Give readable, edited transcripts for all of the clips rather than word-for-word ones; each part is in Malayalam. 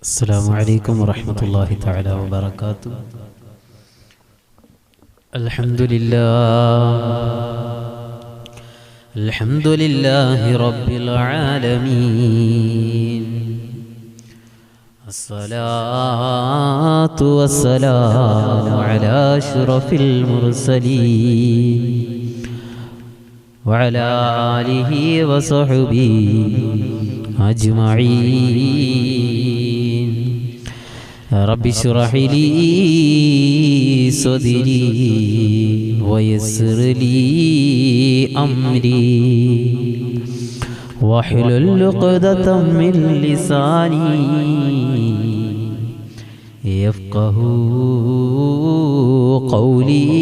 السلام عليكم ورحمة الله تعالى وبركاته. الحمد لله رب العالمين. الصلاة والسلام على أشرف المرسلين وعلى آله وصحبه أجمعين. رب اشرح لي صدري ويسر لي أمري واحلل عقدة من لساني يفقه قولي.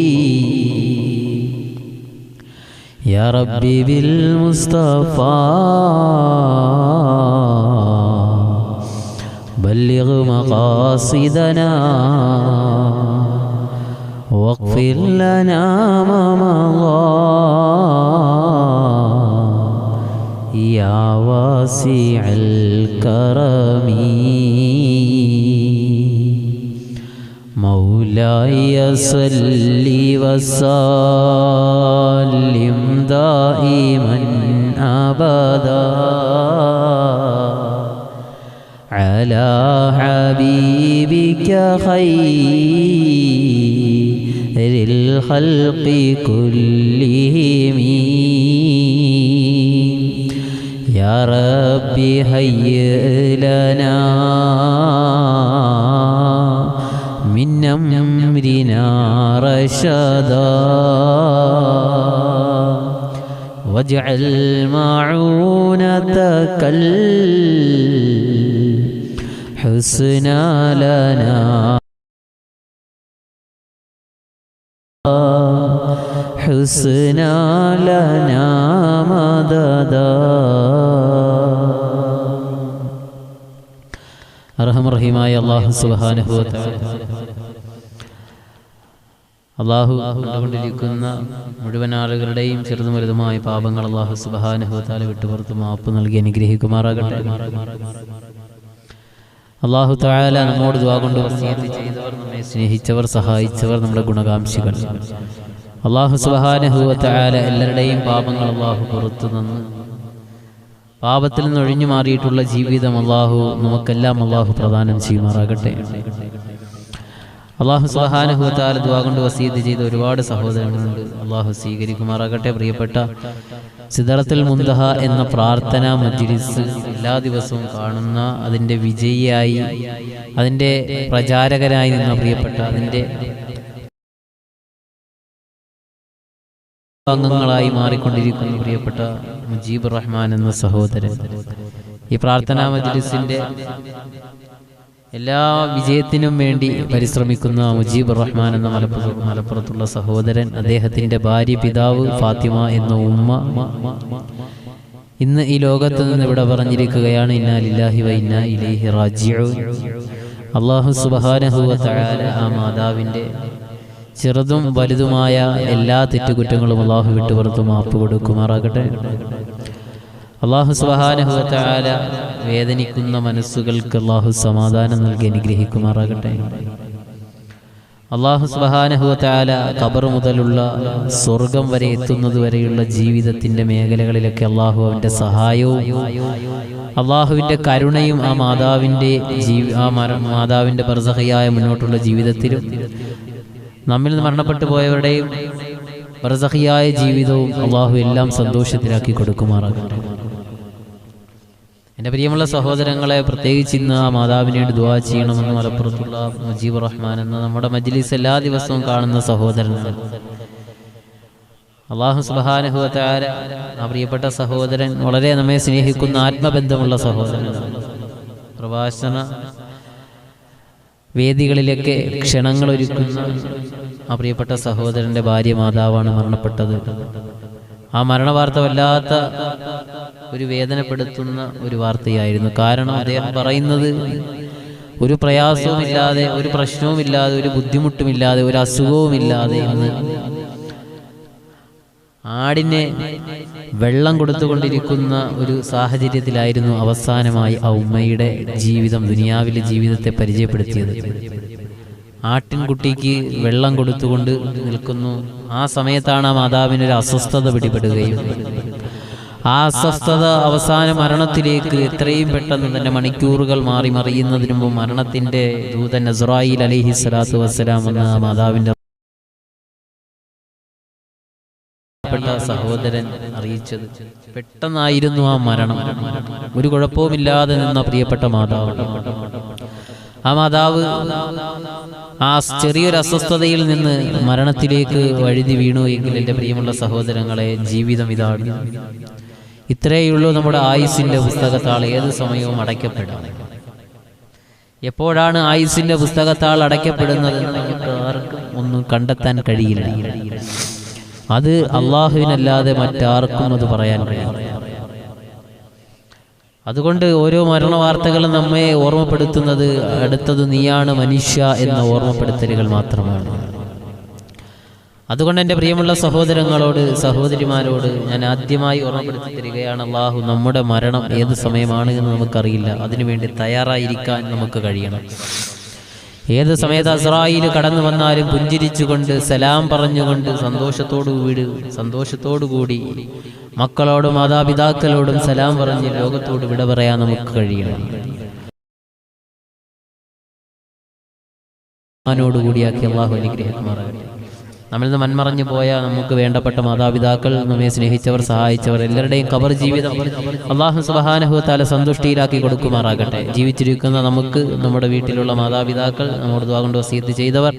يا ربي بالمصطفى بلغ مقاصدنا واغفر لنا ما مضى يا واسع الكرم. مولاي صل وسلم دائما أبدا على حبيبك خير الخلق كلهم. يا ربي هيئ لنا من أمرنا رشدا واجعل معونتك الحسنى لنا حسنى لنا مددا. അർഹമർ റഹീമായ അല്ലാഹു സുബ്ഹാനഹു വ തആല അല്ലാഹു കൊണ്ടിരിക്കുന്ന മുഴുവൻ ആളുകളുടെയും ചെറുതും വലുതുമായ പാപങ്ങൾ അല്ലാഹു സുബ്ഹാനഹു വ തആല വിട്ടുപുറത്ത് മാപ്പ് നൽകി അനുഗ്രഹിക്കുമാറാകട്ടെ. അല്ലാഹു തആല നമ്മോട് ദുആ കൊണ്ട് വസിയത്ത് ചെയ്തവർ, നമ്മെ സ്നേഹിച്ചവർ, സഹായിച്ചവർ, നമ്മുടെ ഗുണകാംക്ഷികൾ അല്ലാഹു സുബ്ഹാനഹു വ തആല എല്ലാവരുടെയും പാപങ്ങൾ അല്ലാഹു പുറത്തു നിന്ന് പാപത്തിൽ നിന്ന് ഒഴിഞ്ഞു മാറിയിട്ടുള്ള ജീവിതം അല്ലാഹു നമുക്കെല്ലാം അല്ലാഹു പ്രദാനം ചെയ്യുമാറാകട്ടെ. അല്ലാഹു സുബ്ഹാനഹു വ തആല ദുആ കൊണ്ട് വസിയത്ത് ചെയ്ത ഒരുപാട് സഹോദരങ്ങളുണ്ട്, അല്ലാഹു സ്വീകരിക്കുമാറാകട്ടെ. പ്രിയപ്പെട്ട സിദ്റത്തുൽ മുൻതഹ എന്ന പ്രാർത്ഥനാ മജ്ലിസ് എല്ലാ ദിവസവും കാണുന്ന, അതിൻ്റെ വിജയിയായി, അതിൻ്റെ പ്രചാരകരായി നിന്ന പ്രിയപ്പെട്ട, അതിൻ്റെ അംഗങ്ങളായി മാറിക്കൊണ്ടിരിക്കുന്ന പ്രിയപ്പെട്ട മുജീബുർ റഹ്മാൻ എന്ന സഹോദരൻ, ഈ പ്രാർത്ഥനാ മജ്ലിസിന്റെ എല്ലാ വിജയത്തിനും വേണ്ടി പരിശ്രമിക്കുന്ന മുജീബുർ റഹ്മാൻ എന്ന മലപ്പുറത്തുള്ള സഹോദരൻ, അദ്ദേഹത്തിന്റെ ഭാര്യ, പിതാവ്, ഫാത്തിമ എന്ന ഉമ്മ ഇന്ന് ഈ ലോകത്ത് നിന്ന് ഇവിടെ പറഞ്ഞിരിക്കുകയാണ്. ഇന്നാ ലില്ലാഹി വ ഇന്നാ ഇലൈഹി റാജിഊൻ. അല്ലാഹു സുബ്ഹാനഹു വ തആല ആ മാതാവിന്റെ ചെറുതും വലുതുമായ എല്ലാ തെറ്റുകുറ്റങ്ങളും അല്ലാഹു വിട്ടുപുറത്ത് മാപ്പ് കൊടുക്കുമാറാകട്ടെ. അല്ലാഹു സുബ്ഹാനഹു വ തആല വേദനിക്കുന്ന മനസ്സുകൾക്ക് അല്ലാഹു സമാധാനം നൽകി അനുഗ്രഹിക്കുമാറാകട്ടെ. അല്ലാഹു സുബ്ഹാനഹു വ തആല ഖബർ മുതലുള്ള സ്വർഗം വരെ എത്തുന്നത് വരെയുള്ള ജീവിതത്തിന്റെ മേഖലകളിലൊക്കെ അല്ലാഹു അവന്റെ സഹായവും അല്ലാഹുവിന്റെ കരുണയും ആ മാതാവിന്റെ ബർസഖിയായ മുന്നോട്ടുള്ള ജീവിതത്തിലും നമ്മിൽ നിന്ന് മരണപ്പെട്ടു പോയവരുടെയും ബർസഖിയായ ജീവിതവും അള്ളാഹു എല്ലാം സന്തോഷത്തിലാക്കി കൊടുക്കുമാറാകട്ടെ. എൻ്റെ പ്രിയമുള്ള സഹോദരങ്ങളെ, പ്രത്യേകിച്ച് ഇന്ന് ആ മാതാവിന് വേണ്ടി ദുആ ചെയ്യണമെന്ന് മലപ്പുറത്തുള്ള മുജീബ് റഹ്മാൻ എന്ന നമ്മുടെ മജ്ലിസ് എല്ലാ ദിവസവും കാണുന്ന സഹോദരനാണ്. അല്ലാഹു സുബ്ഹാനഹു വ തആല ആ പ്രിയപ്പെട്ട സഹോദരൻ വളരെ നമ്മെ സ്നേഹിക്കുന്ന ആത്മബന്ധമുള്ള സഹോദരനാണ്. പ്രഭാഷണ വേദികളിലൊക്കെ ക്ഷണങ്ങൾ ഒരുക്കുന്ന ആ പ്രിയപ്പെട്ട സഹോദരൻ്റെ ഭാര്യ മാതാവാണ് മരണപ്പെട്ടത്. ആ മരണവാർത്ത വല്ലാത്ത ഒരു വേദനപ്പെടുത്തുന്ന ഒരു വാർത്തയായിരുന്നു. കാരണം അദ്ദേഹം പറയുന്നത് ഒരു പ്രയാസവുമില്ലാതെ, ഒരു പ്രശ്നവുമില്ലാതെ, ഒരു ബുദ്ധിമുട്ടുമില്ലാതെ, ഒരു അസുഖവുമില്ലാതെ ഇന്ന് ആടിനെ വെള്ളം കൊടുത്തുകൊണ്ടിരിക്കുന്ന ഒരു സാഹചര്യത്തിലായിരുന്നു അവസാനമായി ആ ഉമ്മയുടെ ജീവിതം, ദുനിയാവിലെ ജീവിതത്തെ പരിചയപ്പെടുത്തിയത്. ആട്ടിൻകുട്ടിക്ക് വെള്ളം കൊടുത്തുകൊണ്ട് നിൽക്കുന്നു. ആ സമയത്താണ് ആ മാതാവിനൊരു അസ്വസ്ഥത പിടിപെടുകയും ആ അസ്വസ്ഥത അവസാന മരണത്തിലേക്ക് എത്രയും പെട്ടെന്ന് തന്നെ മണിക്കൂറുകൾ മാറി മറിയുന്നതിന് മുമ്പ് മരണത്തിൻ്റെ ദൂതൻ അസ്റായീൽ അലൈഹിസ്സലാത്തു വസ്സലാം എന്ന ആ മാതാവിൻ്റെ സഹോദരൻ അറിയിച്ചത്. പെട്ടെന്നായിരുന്നു ആ മരണം. ഒരു കുഴപ്പവുമില്ലാതെ നിന്ന പ്രിയപ്പെട്ട മാതാവ്. ആ മാതാവ് ആ ചെറിയൊരു അസ്വസ്ഥതയിൽ നിന്ന് മരണത്തിലേക്ക് വഴുതി വീണു എങ്കിൽ എൻ്റെ പ്രിയമുള്ള സഹോദരങ്ങളെ, ജീവിതം ഇതാണ്. ഇത്രയുള്ളൂ നമ്മുടെ ആയുസ്സിൻ്റെ പുസ്തകത്താൾ. ഏത് സമയവും അടയ്ക്കപ്പെടാം. എപ്പോഴാണ് ആയുസ്സിൻ്റെ പുസ്തകത്താൾ അടയ്ക്കപ്പെടുന്നതെന്ന് നമുക്ക് ആർക്കും ഒന്നും കണ്ടെത്താൻ കഴിയില്ല. അത് അള്ളാഹുവിനല്ലാതെ മറ്റാർക്കും അത് പറയാൻ കഴിയും. അതുകൊണ്ട് ഓരോ മരണവാർത്തകളും നമ്മെ ഓർമ്മപ്പെടുത്തുന്നത് അടുത്തത് നീയാണ് മനുഷ്യ എന്ന ഓർമ്മപ്പെടുത്തലുകൾ മാത്രമാണ്. അതുകൊണ്ട് എൻ്റെ പ്രിയമുള്ള സഹോദരങ്ങളോട്, സഹോദരിമാരോട് ഞാൻ ആദ്യമായി ഓർമ്മപ്പെടുത്തി തരികയാണ്, അള്ളാഹു നമ്മുടെ മരണം ഏത് സമയമാണ് എന്ന് നമുക്കറിയില്ല. അതിനുവേണ്ടി തയ്യാറായിരിക്കാൻ നമുക്ക് കഴിയണം. ഏത് സമയത്ത് അസ്റായീൽ കടന്നു വന്നാലും പുഞ്ചിരിച്ചുകൊണ്ട്, സലാം പറഞ്ഞുകൊണ്ട്, സന്തോഷത്തോടുകൂടി മക്കളോടും മാതാപിതാക്കളോടും സലാം പറഞ്ഞ് ലോകത്തോട് വിട പറയാൻ നമുക്ക് കഴിയണം. ോടുകൂടിയാക്കി അള്ളാഹു അനുഗ്രഹിക്കുമാറാകട്ടെ. നമ്മളിൽ നിന്ന് മൺമറഞ്ഞു പോയ നമുക്ക് വേണ്ടപ്പെട്ട മാതാപിതാക്കൾ, നമ്മെ സ്നേഹിച്ചവർ, സഹായിച്ചവർ എല്ലാവരുടെയും ഖബർ ജീവിതം അല്ലാഹു സുബ്ഹാനഹു വ തആല സന്തുഷ്ടിയിലാക്കി കൊടുക്കുമാറാകട്ടെ. ജീവിച്ചിരിക്കുന്ന നമുക്ക്, നമ്മുടെ വീട്ടിലുള്ള മാതാപിതാക്കൾ, നമ്മോട് ദുആ കൊണ്ട് വസിയത്ത് ചെയ്തവർ,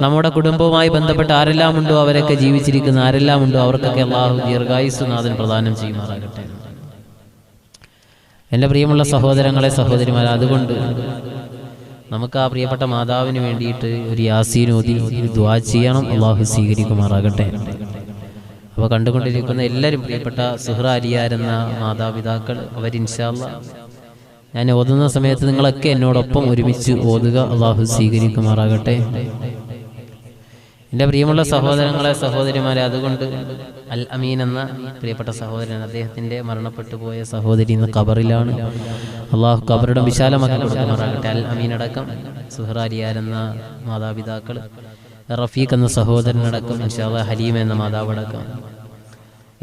നമ്മുടെ കുടുംബവുമായി ബന്ധപ്പെട്ട ആരെല്ലാം ഉണ്ടോ അവരൊക്കെ ജീവിച്ചിരിക്കുന്ന ആരെല്ലാം ഉണ്ടോ അവർക്കൊക്കെ അല്ലാഹു ദീർഘായുസ്സ് നാഥൻ പ്രദാനം ചെയ്യുമാറാകട്ടെ. എൻ്റെ പ്രിയമുള്ള സഹോദരങ്ങളെ, സഹോദരിമാരെ, അതുകൊണ്ട് നമുക്ക് ആ പ്രിയപ്പെട്ട മാതാവിന് വേണ്ടിയിട്ട് ഒരു യാസീൻ ഓതി ദുആ ചെയ്യണം. അള്ളാഹു സ്വീകരിക്കുമാറാകട്ടെ. അപ്പോൾ കണ്ടുകൊണ്ടിരിക്കുന്ന എല്ലാവരും, പ്രിയപ്പെട്ട സുഹ്റ അലിയാർ എന്ന മാതാപിതാക്കൾ, അവർ ഇൻഷാ അല്ലാഹ് ഞാൻ ഓതുന്ന സമയത്ത് നിങ്ങളൊക്കെ എന്നോടൊപ്പം ഒരുമിച്ച് ഓതുക. അള്ളാഹു സ്വീകരിക്കുമാറാകട്ടെ. എൻ്റെ പ്രിയമുള്ള സഹോദരങ്ങളെ, സഹോദരിമാരെ, അതുകൊണ്ട് അൽ അമീൻ എന്ന പ്രിയപ്പെട്ട സഹോദരൻ, അദ്ദേഹത്തിൻ്റെ മരണപ്പെട്ടു പോയ സഹോദരി ഇന്ന് ഖബറിലാണ്. അള്ളാഹു ഖബറുടെ വിശാലമാക്കി കൊടുക്കുമാറാകട്ടെ. അൽ അമീൻ അടക്കം, സുഹ്റ അലിയാർ എന്ന മാതാപിതാക്കൾ, റഫീഖ് എന്ന സഹോദരനടക്കം, ഇൻഷാ അല്ലാഹ് ഹലീമ എന്ന മാതാവടക്കം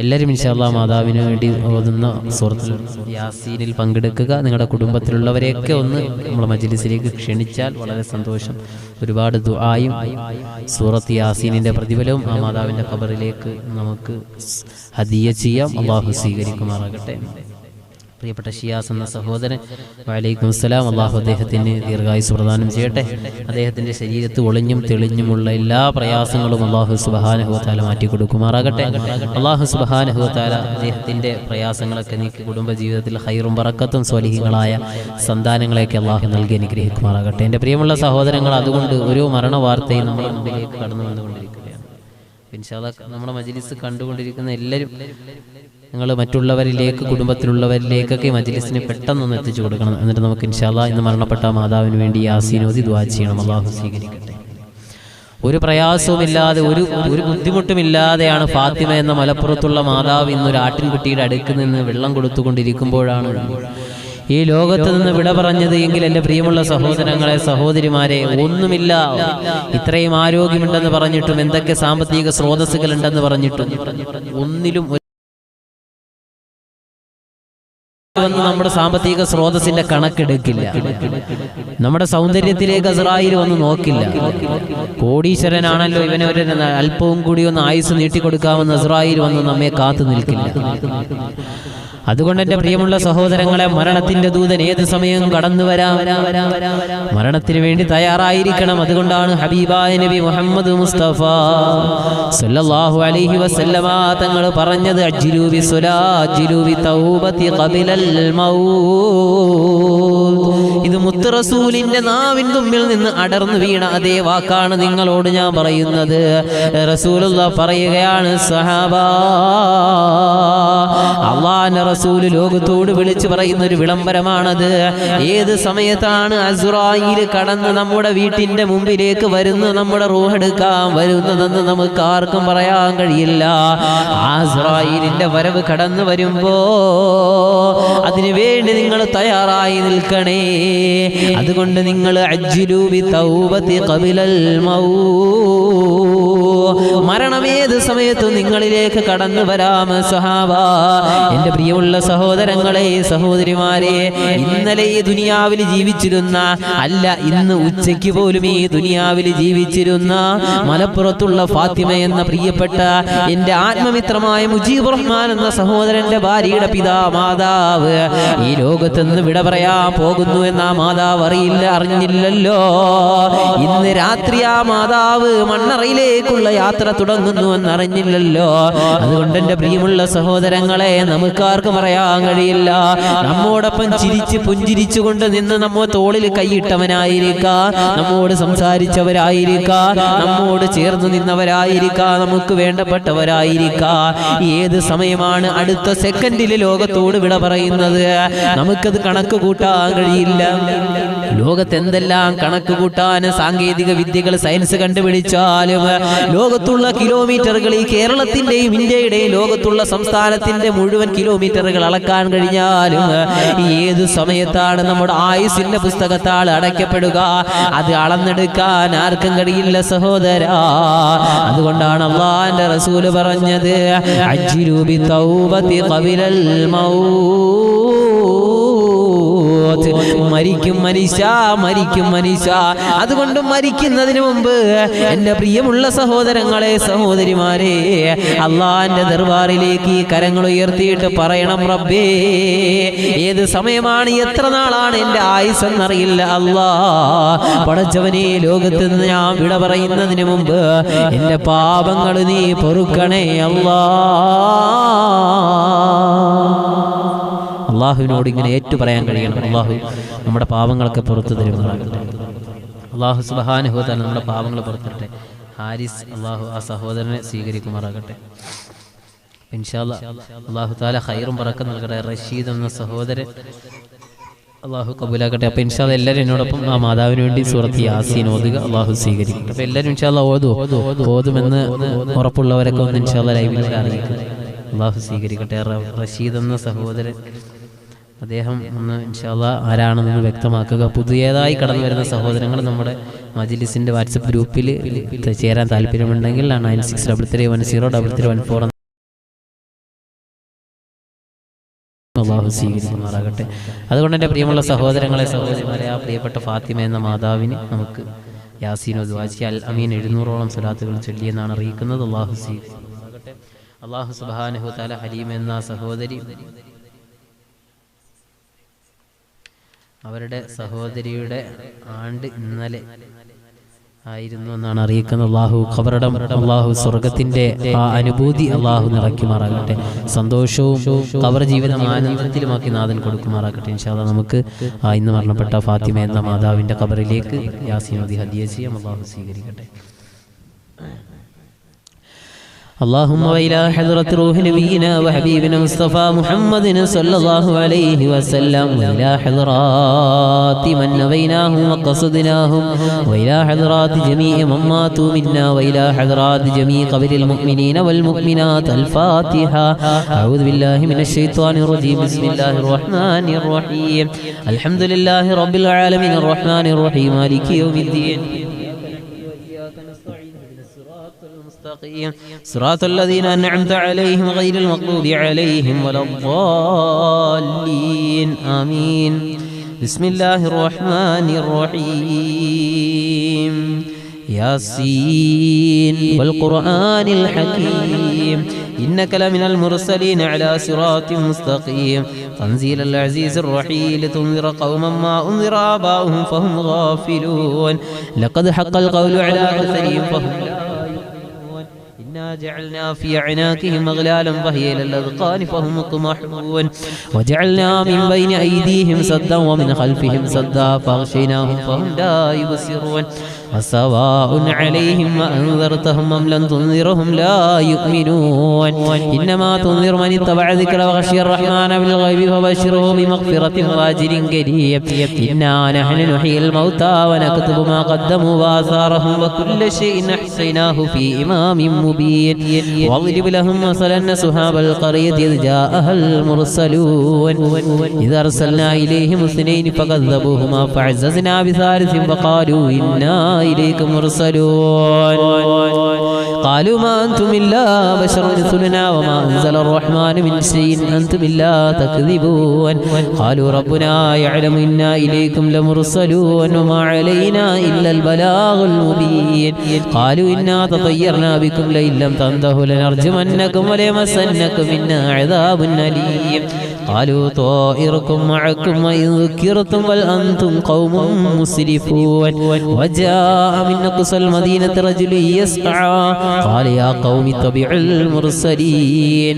എല്ലാവരും ഇൻഷാ അല്ലാഹ് മാതാവിന് വേണ്ടി ഓതുന്ന സൂറത്തുൽ യാസീനിൽ പങ്കെടുക്കുക. നിങ്ങളുടെ കുടുംബത്തിലുള്ളവരെയൊക്കെ ഒന്ന് നമ്മുടെ മജ്ലിസിലേക്ക് ക്ഷണിച്ചാൽ വളരെ സന്തോഷം. ഒരുപാട് ദുആയും സൂറത്ത് യാസീനിൻ്റെ പ്രതിഫലവും ആ മാതാവിൻ്റെ ഖബറിലേക്ക് നമുക്ക് ഹദിയ ചെയ്യാം. അള്ളാഹു സ്വീകരിക്കുമാറാകട്ടെ. പ്രിയപ്പെട്ട ഷിയാസ് എന്ന സഹോദരൻ, വഅലൈക്കും അസ്സലാം. അള്ളാഹു അദ്ദേഹത്തിന് ദീർഘായുസ്സ് പ്രദാനം ചെയ്യട്ടെ. അദ്ദേഹത്തിൻ്റെ ശരീരത്ത് ഒളിഞ്ഞും തെളിഞ്ഞുമുള്ള എല്ലാ പ്രയാസങ്ങളും അള്ളാഹു സുബ്ഹാനഹു വ തആല മാറ്റി കൊടുക്കുമാറാകട്ടെ. അള്ളാഹു സുബ്ഹാനഹു വ തആല അദ്ദേഹത്തിൻ്റെ പ്രയാസങ്ങളൊക്കെ നീക്കി കുടുംബജീവിതത്തിൽ ഖൈറും ബറക്കത്തും സ്വാലിഹീങ്ങളായ സന്താനങ്ങളെയൊക്കെ അള്ളാഹു നൽകി അനുഗ്രഹിക്കുമാറാകട്ടെ. എൻ്റെ പ്രിയമുള്ള സഹോദരങ്ങൾ, അതുകൊണ്ട് ഓരോ മരണവാർത്തയും നമ്മുടെ മുമ്പിലേക്ക് കടന്നു വന്നുകൊണ്ടിരിക്കുകയാണ്. ഇൻഷാ അല്ലാഹ് നമ്മുടെ മജ്ലിസ് കണ്ടുകൊണ്ടിരിക്കുന്ന എല്ലാവരും നിങ്ങൾ മറ്റുള്ളവരിലേക്ക്, കുടുംബത്തിലുള്ളവരിലേക്കൊക്കെ മജ്ലിസിന് പെട്ടെന്നൊന്ന് എത്തിച്ചു കൊടുക്കണം. എന്നിട്ട് നമുക്ക് ഇൻഷാ അല്ലാഹ് ഇന്ന് മരണപ്പെട്ട മാതാവിന് വേണ്ടി യാസീൻ ഓതി ദുആ ചെയ്യണം. അള്ളാഹു സ്വീകരിക്കട്ടെ. ഒരു പ്രയാസവുമില്ലാതെ, ഒരു ബുദ്ധിമുട്ടുമില്ലാതെയാണ് ഫാത്തിമ എന്ന മലപ്പുറത്തുള്ള മാതാവ് ഇന്നൊരു ആട്ടിൻകുട്ടിയുടെ അടുക്ക് നിന്ന് വെള്ളം കൊടുത്തുകൊണ്ടിരിക്കുമ്പോഴാണ് ഈ ലോകത്ത് നിന്ന് വിട പറഞ്ഞത് എങ്കിൽ എൻ്റെ പ്രിയമുള്ള സഹോദരങ്ങളെ, സഹോദരിമാരെ, ഒന്നുമില്ല, ഇത്രയും ആരോഗ്യമുണ്ടെന്ന് പറഞ്ഞിട്ടും, എന്തൊക്കെ സാമ്പത്തിക സ്രോതസ്സുകൾ ഉണ്ടെന്ന് പറഞ്ഞിട്ടും ഒന്നിലും വന്ന് നമ്മുടെ സാമ്പത്തിക സ്രോതസ്സിന്റെ കണക്കെടുക്കില്ല. നമ്മുടെ സൗന്ദര്യത്തിലേക്ക് അസ്രായിൽ വന്ന് നോക്കില്ല. കോടീശ്വരനാണല്ലോ, ഇവനെ ഒരു അല്പവും കൂടി ഒന്ന് ആയുസ് നീട്ടിക്കൊടുക്കാമെന്ന് അസ്രായിൽ വന്ന് നമ്മെ കാത്തു നിൽക്കില്ല. അതുകൊണ്ട് എൻ്റെ പ്രിയമുള്ള സഹോദരങ്ങളെ, മരണത്തിന്റെ ദൂതൻ ഏത് സമയം കടന്നു വരാം. മരണത്തിന് വേണ്ടി തയ്യാറായിരിക്കണം. അതുകൊണ്ടാണ് ഹബീബായ നബി മുഹമ്മദ് മുസ്തഫ സല്ലല്ലാഹു അലൈഹി വസല്ലമ തങ്ങൾ പറഞ്ഞത്, അജ്ലു ബിസ്സലാത്തി തൗബതി ഖബലൽ മൗത്ത്. ഇത് മുത്ത് റസൂലിന്റെ നാവിൻ തുമ്പിൽ നിന്ന് അടർന്നു വീണ അതേ വാക്കാണ് നിങ്ങളോട് ഞാൻ പറയുന്നത്. റസൂലുള്ളാഹ് പറയുകയാണ്, സഹാബാ, അല്ലാഹുവിന്റെ റസൂൽ ലോകത്തോട് വിളിച്ചു പറയുന്ന ഒരു വിളംബരമാണത്. ഏത് സമയത്താണ് അസ്രായീൽ കടന്ന് നമ്മുടെ വീട്ടിന്റെ മുമ്പിലേക്ക് വരുന്നു, നമ്മുടെ റൂഹെടുക്കാൻ വരുന്നതെന്ന് നമുക്ക് ആർക്കും പറയാൻ കഴിയില്ല. അസ്രായീലിന്റെ വരവ് കടന്നു വരുമ്പോ അതിനു വേണ്ടി നിങ്ങൾ തയ്യാറായി നിൽക്കണേ. അതുകൊണ്ട് നിങ്ങൾ അജ്ലു ബിതൗബതി ഖബലൽ മൗത്ത്. മരണം ഏത് സമയത്തും നിങ്ങളിലേക്ക് കടന്നു വരാം സഹാബ. എന്റെ പ്രിയമുള്ള സഹോദരങ്ങളെ, സഹോദരിമാരെ, ഇന്നലെ ഈ ദുനിയാവിൽ ജീവിച്ചിരുന്ന, അല്ല ഇന്ന് ഉച്ചയ്ക്ക് പോലും ഈ ദുനിയാവിൽ ജീവിച്ചിരുന്ന മലപ്പുറത്തുള്ള ഫാത്തിമ എന്ന പ്രിയപ്പെട്ട എന്റെ ആത്മമിത്രമായ മുജീബ് റഹ്മാൻ എന്ന സഹോദരന്റെ ഭാര്യയുടെ മാതാവ് ഈ ലോകത്തുനിന്ന് വിട പറയാൻ പോകുന്നു എന്ന ആ മാതാവ് അറിഞ്ഞില്ലല്ലോ. ഇന്ന് രാത്രി ആ മാതാവ് മണ്ണറയിലേക്കുള്ള യാത്ര തുടങ്ങുന്നു എന്നറിഞ്ഞില്ലല്ലോ. അതുകൊണ്ട് എന്റെ പ്രിയമുള്ള സഹോദരങ്ങളെ, നമുക്കാർക്കും പറയാൻ കഴിയില്ല. നമ്മോടൊപ്പം ചിരിച്ച് പുഞ്ചിരിച്ചുകൊണ്ട് നിന്ന് നമ്മോ തോളിൽ കൈയിട്ടവനായിരിക്കാം, നമ്മോട് സംസാരിച്ചവരായിരിക്കാം, നമ്മോട് ചേർന്ന് നിന്നവരായിരിക്കാം, നമുക്ക് വേണ്ടപ്പെട്ടവരായിരിക്കാം. ഏത് സമയമാണ് അടുത്ത സെക്കൻഡിൽ ലോകത്തോട് വിട പറയുന്നത് നമുക്കത് കണക്ക് കൂട്ടാൻ കഴിയില്ല. ലോകത്ത് എന്തെല്ലാം കണക്ക് കൂട്ടാൻ സാങ്കേതിക വിദ്യകൾ, സയൻസ് കണ്ടുപിടിച്ചാലും ലോകത്തുള്ള കിലോമീറ്ററുകൾ, ഈ കേരളത്തിന്റെയും ഇന്ത്യയുടെയും ലോകത്തുള്ള സംസ്ഥാനത്തിന്റെ മുഴുവൻ കിലോമീറ്ററുകൾ അളക്കാൻ കഴിഞ്ഞാലും ഏത് സമയത്താണ് നമ്മുടെ ആയുസിന്റെ പുസ്തകത്താൾ അടയ്ക്കപ്പെടുക അത് അളന്നെടുക്കാൻ ആർക്കും കഴിയില്ല സഹോദരാ. അതുകൊണ്ടാണ് അല്ലാഹുവിന്റെ റസൂൽ പറഞ്ഞത്, അജ്ലു ബിതൗബതി ഖബലൽ മൗത്ത്. മരിക്കും മനുഷ്യ. അതുകൊണ്ട് മരിക്കുന്നതിന് മുമ്പ് എന്റെ പ്രിയമുള്ള സഹോദരങ്ങളെ, സഹോദരിമാരെ, അള്ളാന്റെ ദർബാറിലേക്ക് ഈ കരങ്ങൾ ഉയർത്തിയിട്ട് പറയണം, റബ്ബേ, ഏത് സമയമാണ്, എത്ര നാളാണ് എന്റെ ആയുസ് എന്നറിയില്ല. അല്ലാ, പടച്ചവനെ, ലോകത്ത് നിന്ന് ഞാൻ വിട പറയുന്നതിന് മുമ്പ് എന്റെ പാപങ്ങൾ നീ പൊറുക്കണേ അല്ലാ. അള്ളാഹുവിനോട് ഇങ്ങനെ ഏറ്റു പറയാൻ കഴിയണം. അള്ളാഹു നമ്മുടെ പാപങ്ങളൊക്കെ പുറത്തു തരുമാറാകട്ടെ. അള്ളാഹു സുബ്ഹാനഹു വ തആല നമ്മുടെ പാപങ്ങൾ പുറത്തിട്ടെ. ഹാരിസ്, അള്ളാഹു ആ സഹോദരനെ സ്വീകരിക്കുമാറാകട്ടെ. ഇൻഷാ അല്ലാഹ് അള്ളാഹു തആല ഖൈറും ബറക്കത്തും നൽകട്ടെ. റഷീദ് എന്ന സഹോദരൻ അള്ളാഹു കബൂലാക്കട്ടെ. അപ്പോൾ ഇൻഷാ അല്ലാഹ് എല്ലാവരും എന്നോടൊപ്പം ആ മാതാവിന് വേണ്ടി സൂറത്ത് യാസീൻ ഓതുക. അള്ളാഹു സ്വീകരിക്കട്ടെ. അപ്പോൾ എല്ലാവരും ഇൻഷാ അല്ലാഹ് ഓതുമെന്ന് ഉറപ്പുള്ളവരൊക്കെ ഒന്ന് ഇൻഷാ അല്ലാഹ് ലൈവിൽ അറിയിക്കുക. അള്ളാഹു സ്വീകരിക്കട്ടെ. റഷീദ് എന്ന സഹോദരൻ, അദ്ദേഹം ഒന്ന് ഇൻഷാ അല്ലാഹ് ആരാണെന്ന് വ്യക്തമാക്കുക. പുതിയതായി കടന്നു വരുന്ന സഹോദരങ്ങൾ നമ്മുടെ മജ്ലിസിന്റെ വാട്സപ്പ് ഗ്രൂപ്പിൽ ചേരാൻ താല്പര്യമുണ്ടെങ്കിൽ 9633103314 അള്ളാഹു സ്വീകരിക്കുമാറാകട്ടെ. അതുകൊണ്ട് എൻ്റെ പ്രിയമുള്ള സഹോദരങ്ങളെ, സഹോദരിമാരെ, ആ പ്രിയപ്പെട്ട ഫാത്തിമ എന്ന മാതാവിന് നമുക്ക് യാസീനോ ദുആ അൽ അമീൻ 700ഓളം സ്വലാത്തുകൾ ചൊല്ലിയെന്നാണ് അറിയിക്കുന്നത്. അള്ളാഹു സ്വീകരിക്കുമാറാകട്ടെ. അള്ളാഹു സുബ്ഹാനഹു വ തആല ഹലീമ എന്ന സഹോദരി, അവരുടെ സഹോദരിയുടെ ആണ്ട് ഇന്നലെ ആയിരുന്നു എന്നാണ് അറിയിക്കുന്നത്. അള്ളാഹു ഖബറടം, അള്ളാഹു സ്വർഗത്തിന്റെ ആ അനുഭൂതി അള്ളാഹു നിറയ്ക്കുമാറാകട്ടെ. സന്തോഷവും ഖബർ ജീവിതം ആനന്ദത്തിലുമാക്കി നാഥൻ കൊടുക്കുമാറാകട്ടെ. ഇൻഷാ അല്ലാഹ് നമുക്ക് ഇന്ന് മരണപ്പെട്ട ഫാത്തിമ എന്ന മാതാവിന്റെ ഖബറിലേക്ക് യാസീൻ ഓതി ഹദിയ ചെയ്യാം. അള്ളാഹു സ്വീകരിക്കട്ടെ. اللهم وإلى حضرة روح نبينا وحبيبنا مصطفى محمد صلى الله عليه وسلم، وإلى حضرات من نبيناهم وقصدناهم، وإلى حضرات جميع من ماتوا منا، وإلى حضرات جميع قبر المؤمنين والمؤمنات. الفاتحة. أعوذ بالله من الشيطان الرجيم. بسم الله الرحمن الرحيم. الحمد لله رب العالمين الرحمن الرحيم مالك يوم الدين. المستقيم صراط الذين أنعمت عليهم غير المغضوب عليهم ولا الضالين آمين. بسم الله الرحمن الرحيم ياسين والقرآن الحكيم إنك لمن المرسلين على صراط مستقيم تنزيل العزيز الرحيم لتنذر قوما ما أنذر آباؤهم فهم غافلون لقد حق القول على أكثرهم فهم لا يؤمنون إنا جعلنا في أعناقهم أغلالا فهي إلى الأذقان فهم مطمحون وجعلنا من بين أيديهم سدا ومن خلفهم سدا فأغشيناهم فهم لا يبصرون وسواء عليهم أنذرتهم أم لم تنذرهم لا يؤمنون إنما تنذر من اتبع ذكر وخشي الرحمن بالغيب فبشره بمغفرة وأجر كريم إنا نحن نحيي الموتى ونكتب ما قدموا وآثارهم وكل شيء أحصيناه في إمام مبين واضرب لهم مثلا أصحاب القرية إذ جاءها المرسلون إذ أرسلنا إليهم اثنين فكذبوهما فعززنا بثالث فقالوا إنا إليكم مرسلون قالوا ما أنتم إلا بشر مثلنا وما أنزل الرحمن من شيء أنتم إلا تكذبون قالوا ربنا يعلم إنا إليكم لمرسلون وما علينا إلا البلاغ المبين قالوا إنا تطيرنا بكم لئن لم تنتهوا لنرجمنكم وليمسنكم منا عذاب أليم قالوا طائركم معكم وإن ذكرتم بل أنتم قوم مسرفون وجاء من أقصى المدينة رجل يسعى قال يا قوم اتبعوا المرسلين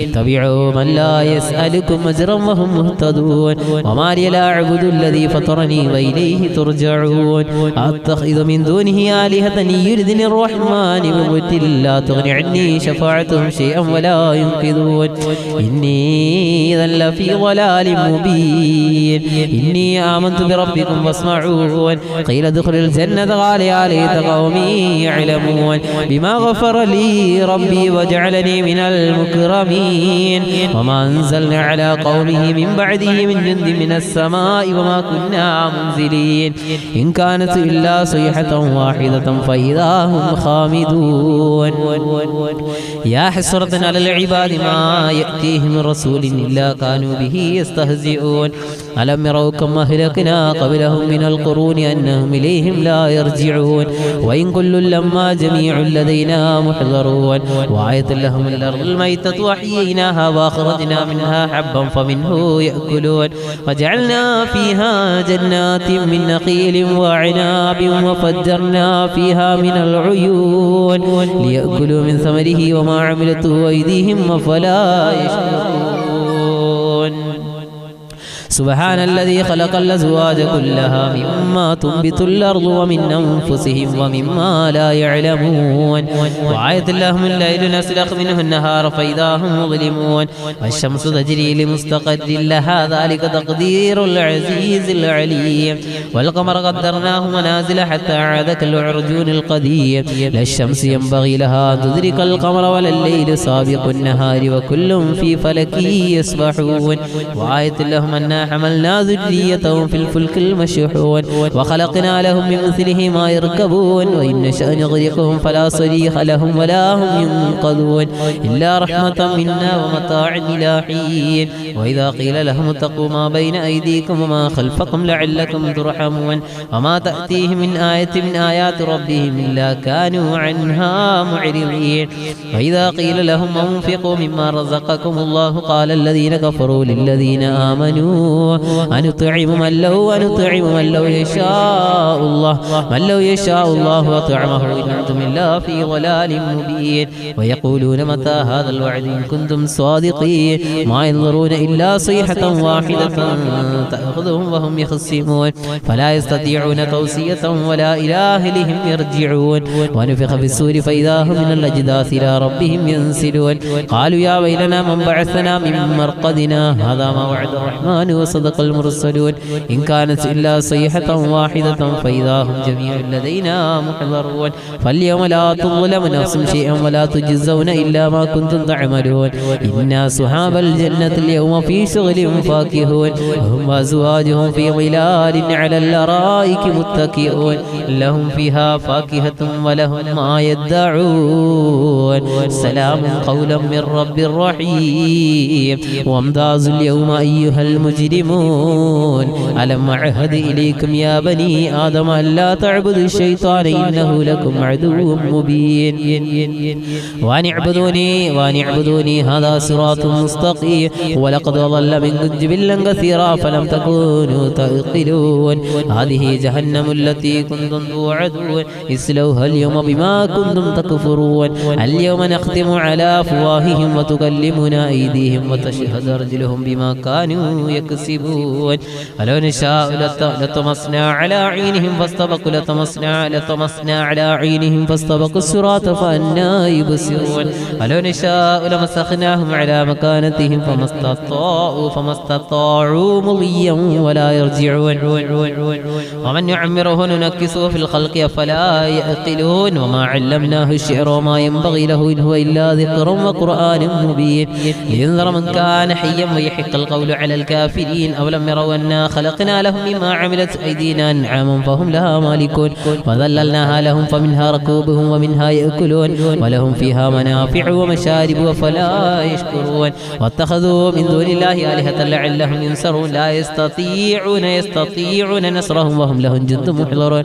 اتبعوا من لا يسألكم أجرا وهم مهتدون وما لي لا أعبد الذي فطرني وإليه ترجعون أتخذ من دونه آلهة يردني الرحمن بضر لا تغني عني شفاعتهم شيئا ولا ينقذون إني إذا لفي ضلال مبين إني آمنت بربكم فاسمعون قيل ادخل الجنة قال يا ليت قومي يعلمون بما غفر لي ربي وجعلني من المكرمين وما أنزلنا على قومه من بعده من جند من السماء وما كنا منزلين إن كانت إلا صيحة واحدة فإذا هم خامدون يا حسرة على العباد ما يأتيهم من رسول إلا كانوا به يستهزئون ألم يروا كم أهلكنا قبلهم من القرون أنهم إليهم لا يرجعون وإن كل لما جميع لدينا محضرون وآية لهم الأرض الميتة وأحييناها وأخرجنا منها حبا فمنه يأكلون وجعلنا فيها جنات من نخيل وعناب وفجرنا فيها من العيون ليأكلوا من ثمره وما عملته أيديهم أفلا يشكرون سبحان الذي خلق الأزواج كلها مما تنبت الأرض ومن أنفسهم ومما لا يعلمون وآية لهم الليل نسلخ منه النهار فإذا هم مظلمون والشمس تجري لمستقر لها ذلك تقدير العزيز العليم والقمر قدرناه منازل حتى عاد كالعرجون القديم لا الشمس ينبغي لها أن تدرك القمر ولا الليل سابق النهار وكل في فلك يسبحون وآية لهم أن حملنا ذريتهم في الفلك المشحون وخلقنا لهم من مثله ما يركبون وإن نشأ نغرقهم فلا صريخ لهم ولا هم ينقذون إلا رحمة منا ومتاع إلى حين وإذا قيل لهم اتقوا ما بين أيديكم وما خلفكم لعلكم ترحمون وما تأتيهم من آية من آيات ربهم إلا كانوا عنها معرضين وإذا قيل لهم انفقوا مما رزقكم الله قال الذين كفروا للذين آمنوا أنطعم من لو يشاء الله أطعمه إن أنتم إلا في ضلال مبين ويقولون متى هذا الوعد إن كنتم صادقين ما ينظرون إلا صيحة واحدة تأخذهم وهم يخصمون فلا يستطيعون توصية ولا إلى أهلهم يرجعون ونفخ في السور فإذا هم من الأجداث إلى ربهم ينسلون قالوا يا ويلنا من بعثنا من مرقدنا هذا ما وعد الرحمن وصدق المرسلون إن كانت إلا صيحة واحدة فإذا هم جميع لدينا محضرون فاليوم لا تظلم نفس شيئا ولا تجزون إلا ما كنتم تعملون إنا أصحاب الجنة اليوم في شغل فاكهون هم وأزواجهم في ظلال على الأرائك متكئون لهم فيها فاكهة ولهم ما يدعون سلام قولا من رب رحيم وامتازوا اليوم أيها المجرمون ألم أعهد إليكم يا بني آدم ألا تعبدوا الشيطان إنه لكم عدو مبين وأن اعبدوني هذا صراط مستقيم ولقد ضل منكم جبلا كثيرا فلم تكونوا تعقلون هذه جهنم التي كنتم توعدون اصلوها اليوم بما كنتم تكفرون اليوم نختم على أفواههم وتكلمنا أيديهم وتشهد أرجلهم بما كانوا يكسبون ولو نشاء لطمسنا على عينهم فاستبقوا الصراط فأنى يبصرون ولو نشاء لمسخناهم على مكانتهم فما استطاعوا مضيا ولا يرجعون ومن يعمره ننكسه في الخلق فلا يعقلون وما علمناه الشعر وما ينبغي له إن هو إلا ذكر وقرآن مبين لينذر من كان حيا ويحق القول على الكافرين أولم يروا أنا خلقنا لهم مما عملت أيدينا أنعاما فهم لها مالكون وذللناها لهم فمنها ركوبهم ومنها يأكلون ولهم فيها منافع ومشارب وفلا يشكرون واتخذوا من دون الله آلهة لعلهم ينصرون لا يستطيعون نصرهم وهم لهم جند محضرون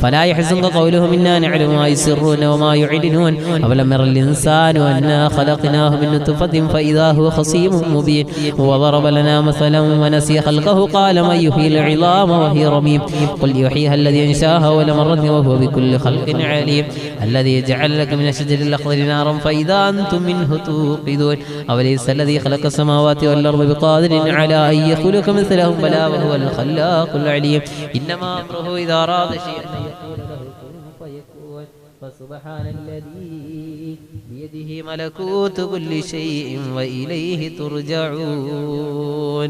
فلا يحزنك قولهم إنا نعلم ما يسرون وما يعلنون أولم ير الإنسان أنا خلقناه من نطفة فإذا هو خصيم مبين وضرب لنا مثلا ونسي خلقه قال من يحيي العظام وهي رميم قل يحييها الذي أنشاها أول مرة وهو بكل خلق عليم الذي جعل لك من الشجر الأخضر نارا فإذا أنتم منه توقدون أوليس الذي خلق السماوات والأرض بقادر على أن يخلق مثلهم بلى وهو الخلاق العليم إنما أمره إذا أراد شيئا أن يقول له كن فيكون فسبحان الذي بيده ملكوت كل شيء وإليه ترجعون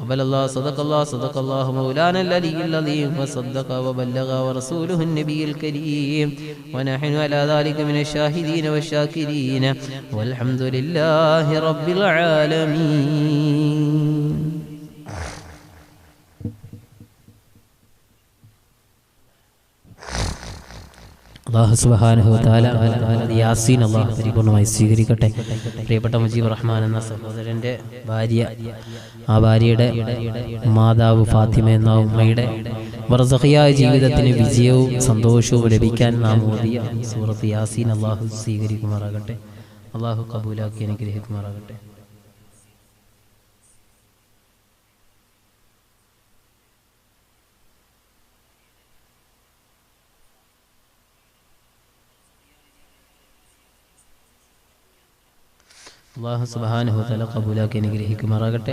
قبل الله صدق الله مولانا العلي العظيم وصدق وبلغ ورسوله النبي الكريم ونحن على ذلك من الشاهدين والشاكرين والحمد لله رب العالمين. അല്ലാഹു സുബ്ഹാനഹു വ തആല യാസീൻ അല്ലാഹു പരിപൂർണമായി സ്വീകരിക്കട്ടെ. പ്രിയപ്പെട്ട മുജീബ് റഹ്മാൻ എന്ന സഹോദരൻ്റെ ഭാര്യ, ആ ഭാര്യയുടെ മാതാവ് ഫാത്തിമ എന്ന ഉമ്മയുടെ ബർസഖിയായ ജീവിതത്തിന് വിജയവും സന്തോഷവും ലഭിക്കാൻ നാം ഓതിയ സൂറത്ത് യാസീൻ അല്ലാഹു സ്വീകരിക്കുമാറാകട്ടെ. അല്ലാഹു കബൂലാക്കി അനുഗ്രഹിക്കുമാറാകട്ടെ. അല്ലാഹു സുബ്ഹാനഹു വ തആല ഖബൂലാക്കി അനുഗ്രഹിക്കുമാറാകട്ടെ.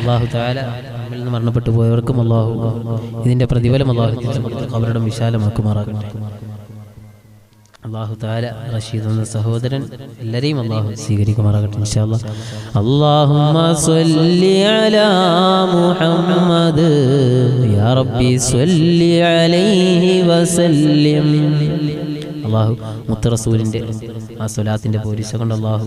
അല്ലാഹു തആല നമ്മിൽ നിന്ന് മരണപ്പെട്ടു പോയവർക്കും അല്ലാഹു ഇതിന്റെ പ്രതിഫലം അല്ലാഹു തിരിച്ചു കൊടുത്ത് ഖബറിടം വിശാലമാക്കുമാറാകട്ടെ. അല്ലാഹു തആല റഷീദ് എന്ന സഹോദരൻ എല്ലാരെയും അല്ലാഹു സ്വീകരിക്കുമാറാകട്ടെ ഇൻഷാ അല്ലാഹ്. അല്ലാഹുമ്മ സ്വല്ലി അലാ മുഹമ്മദ് യാ റബ്ബി സ്വല്ലി അലൈഹി വസല്ലിം. അല്ലാഹു മുത്ത് റസൂലിൻ്റെ ആ സ്വലാത്തിൻ്റെ പോരിശ കൊണ്ട് അല്ലാഹു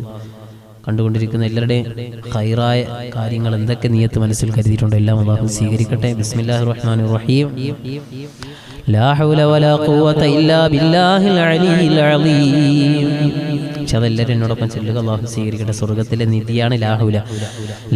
കണ്ടുകൊണ്ടിരിക്കുന്ന എല്ലാവരുടെയും ഖൈറായ കാര്യങ്ങൾ എന്തൊക്കെ നിയത്ത് മനസ്സിൽ കരുതിയിട്ടുണ്ടോ എല്ലാം അല്ലാഹു സ്വീകരിക്കട്ടെ. ബിസ്മില്ലാഹിർ റഹ്മാനിർ റഹീം. ലാ ഹൗല വലാ ഖുവത ഇല്ലാ ബില്ലാഹിൽ അലിയിൽ അളീം. അതെല്ലാവരും എന്നോടൊപ്പം ചൊല്ലുക. അല്ലാഹു സ്വീകരിക്കട്ടെ. സ്വർഗ്ഗത്തിലെ നിധിയാണ് ലാ ഹൗല.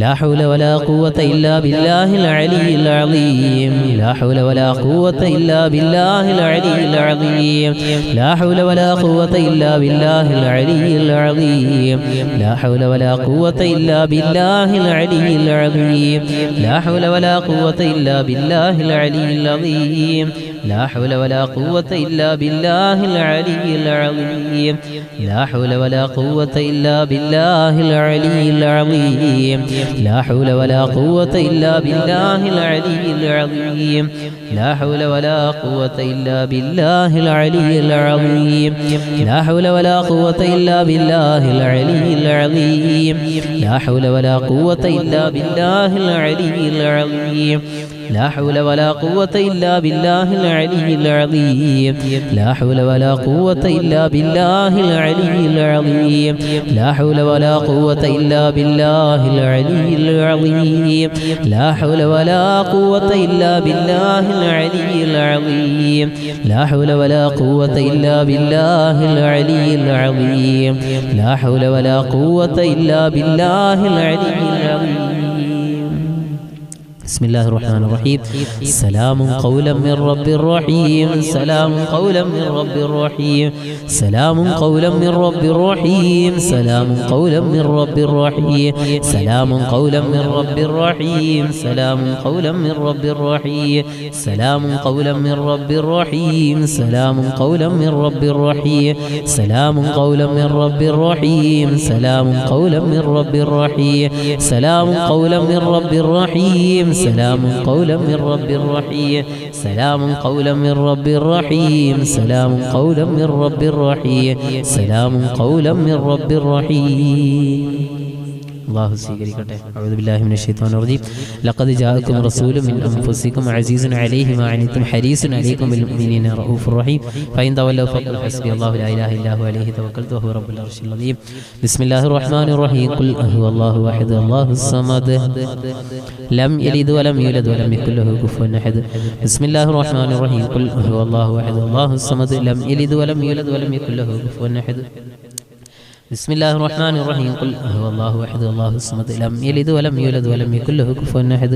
ലാ ഹൗല വലാ ഖുവത ഇല്ലാ ബില്ലാഹിൽ അലിയിൽ അളീം. ലാ ഹൗല വലാ ഖുവത ഇല്ലാ ബില്ലാഹിൽ അലിയിൽ അളീം. ലാ ഹൗല വലാ ഖുവത ഇല്ലാ ബില്ലാഹിൽ അലിയിൽ അളീം. ലാ ഹൗല വലാ ഖുവത ഇല്ലാ ബില്ലാഹിൽ അലിയിൽ അളീം. ലാ ഹൗല വലാ ഖുവത ഇല്ലാ ബില്ലാഹിൽ അലിയിൽ അളീം. لا حول ولا قوة إلا بالله العلي العظيم لا حول ولا قوة إلا بالله العلي العظيم لا حول ولا قوة إلا بالله العلي العظيم لا حول ولا قوة إلا بالله العلي العظيم لا حول ولا قوة إلا بالله العلي العظيم لا حول ولا قوة إلا بالله العلي العظيم لا حول ولا قوة إلا بالله العلي العظيم لا حول ولا قوة إلا بالله العلي العظيم لا حول ولا قوة إلا بالله العلي العظيم لا حول ولا قوة إلا بالله العلي العظيم لا حول ولا قوة إلا بالله العلي العظيم لا حول ولا قوة إلا بالله العلي العظيم بسم الله الرحمن الرحيم سلام قولا من رب رحيم سلام قولا من رب رحيم سلام قولا من رب رحيم سلام قولا من رب رحيم سلام قولا من رب رحيم سلام قولا من رب رحيم سلام قولا من رب رحيم سلام قولا من رب رحيم سلام قولا من رب رحيم سلام قولا من رب رحيم سلام قولا من رب رحيم سلام قولا من رب رحيم سلام قولا من رب رحيم سلام قولا من رب رحيم سلام قولا من رب رحيم الله സ്വീകരിക്കട്ടെ أعوذ بالله من الشيطان الرجيم لقد جاءكم رسول من أنفسكم عزيز عليه ما عنتم حريص عليكم بالمؤمنين رؤوف رحيم فإن تولوا فقل حسبي الله لا إله إلا هو عليه توكلت وهو رب العرش العظيم بسم الله الرحمن الرحيم قل هو الله أحد الله الصمد لم يلد ولم يولد ولم يكن له كفوا أحد بسم الله الرحمن الرحيم قل هو الله أحد الله الصمد لم يلد ولم يولد ولم يكن له كفوا أحد بسم الله الرحمن الرحيم قل هو الله أحد الله الصمد لم يلد ولم يولد ولم يكن له كفوا أحد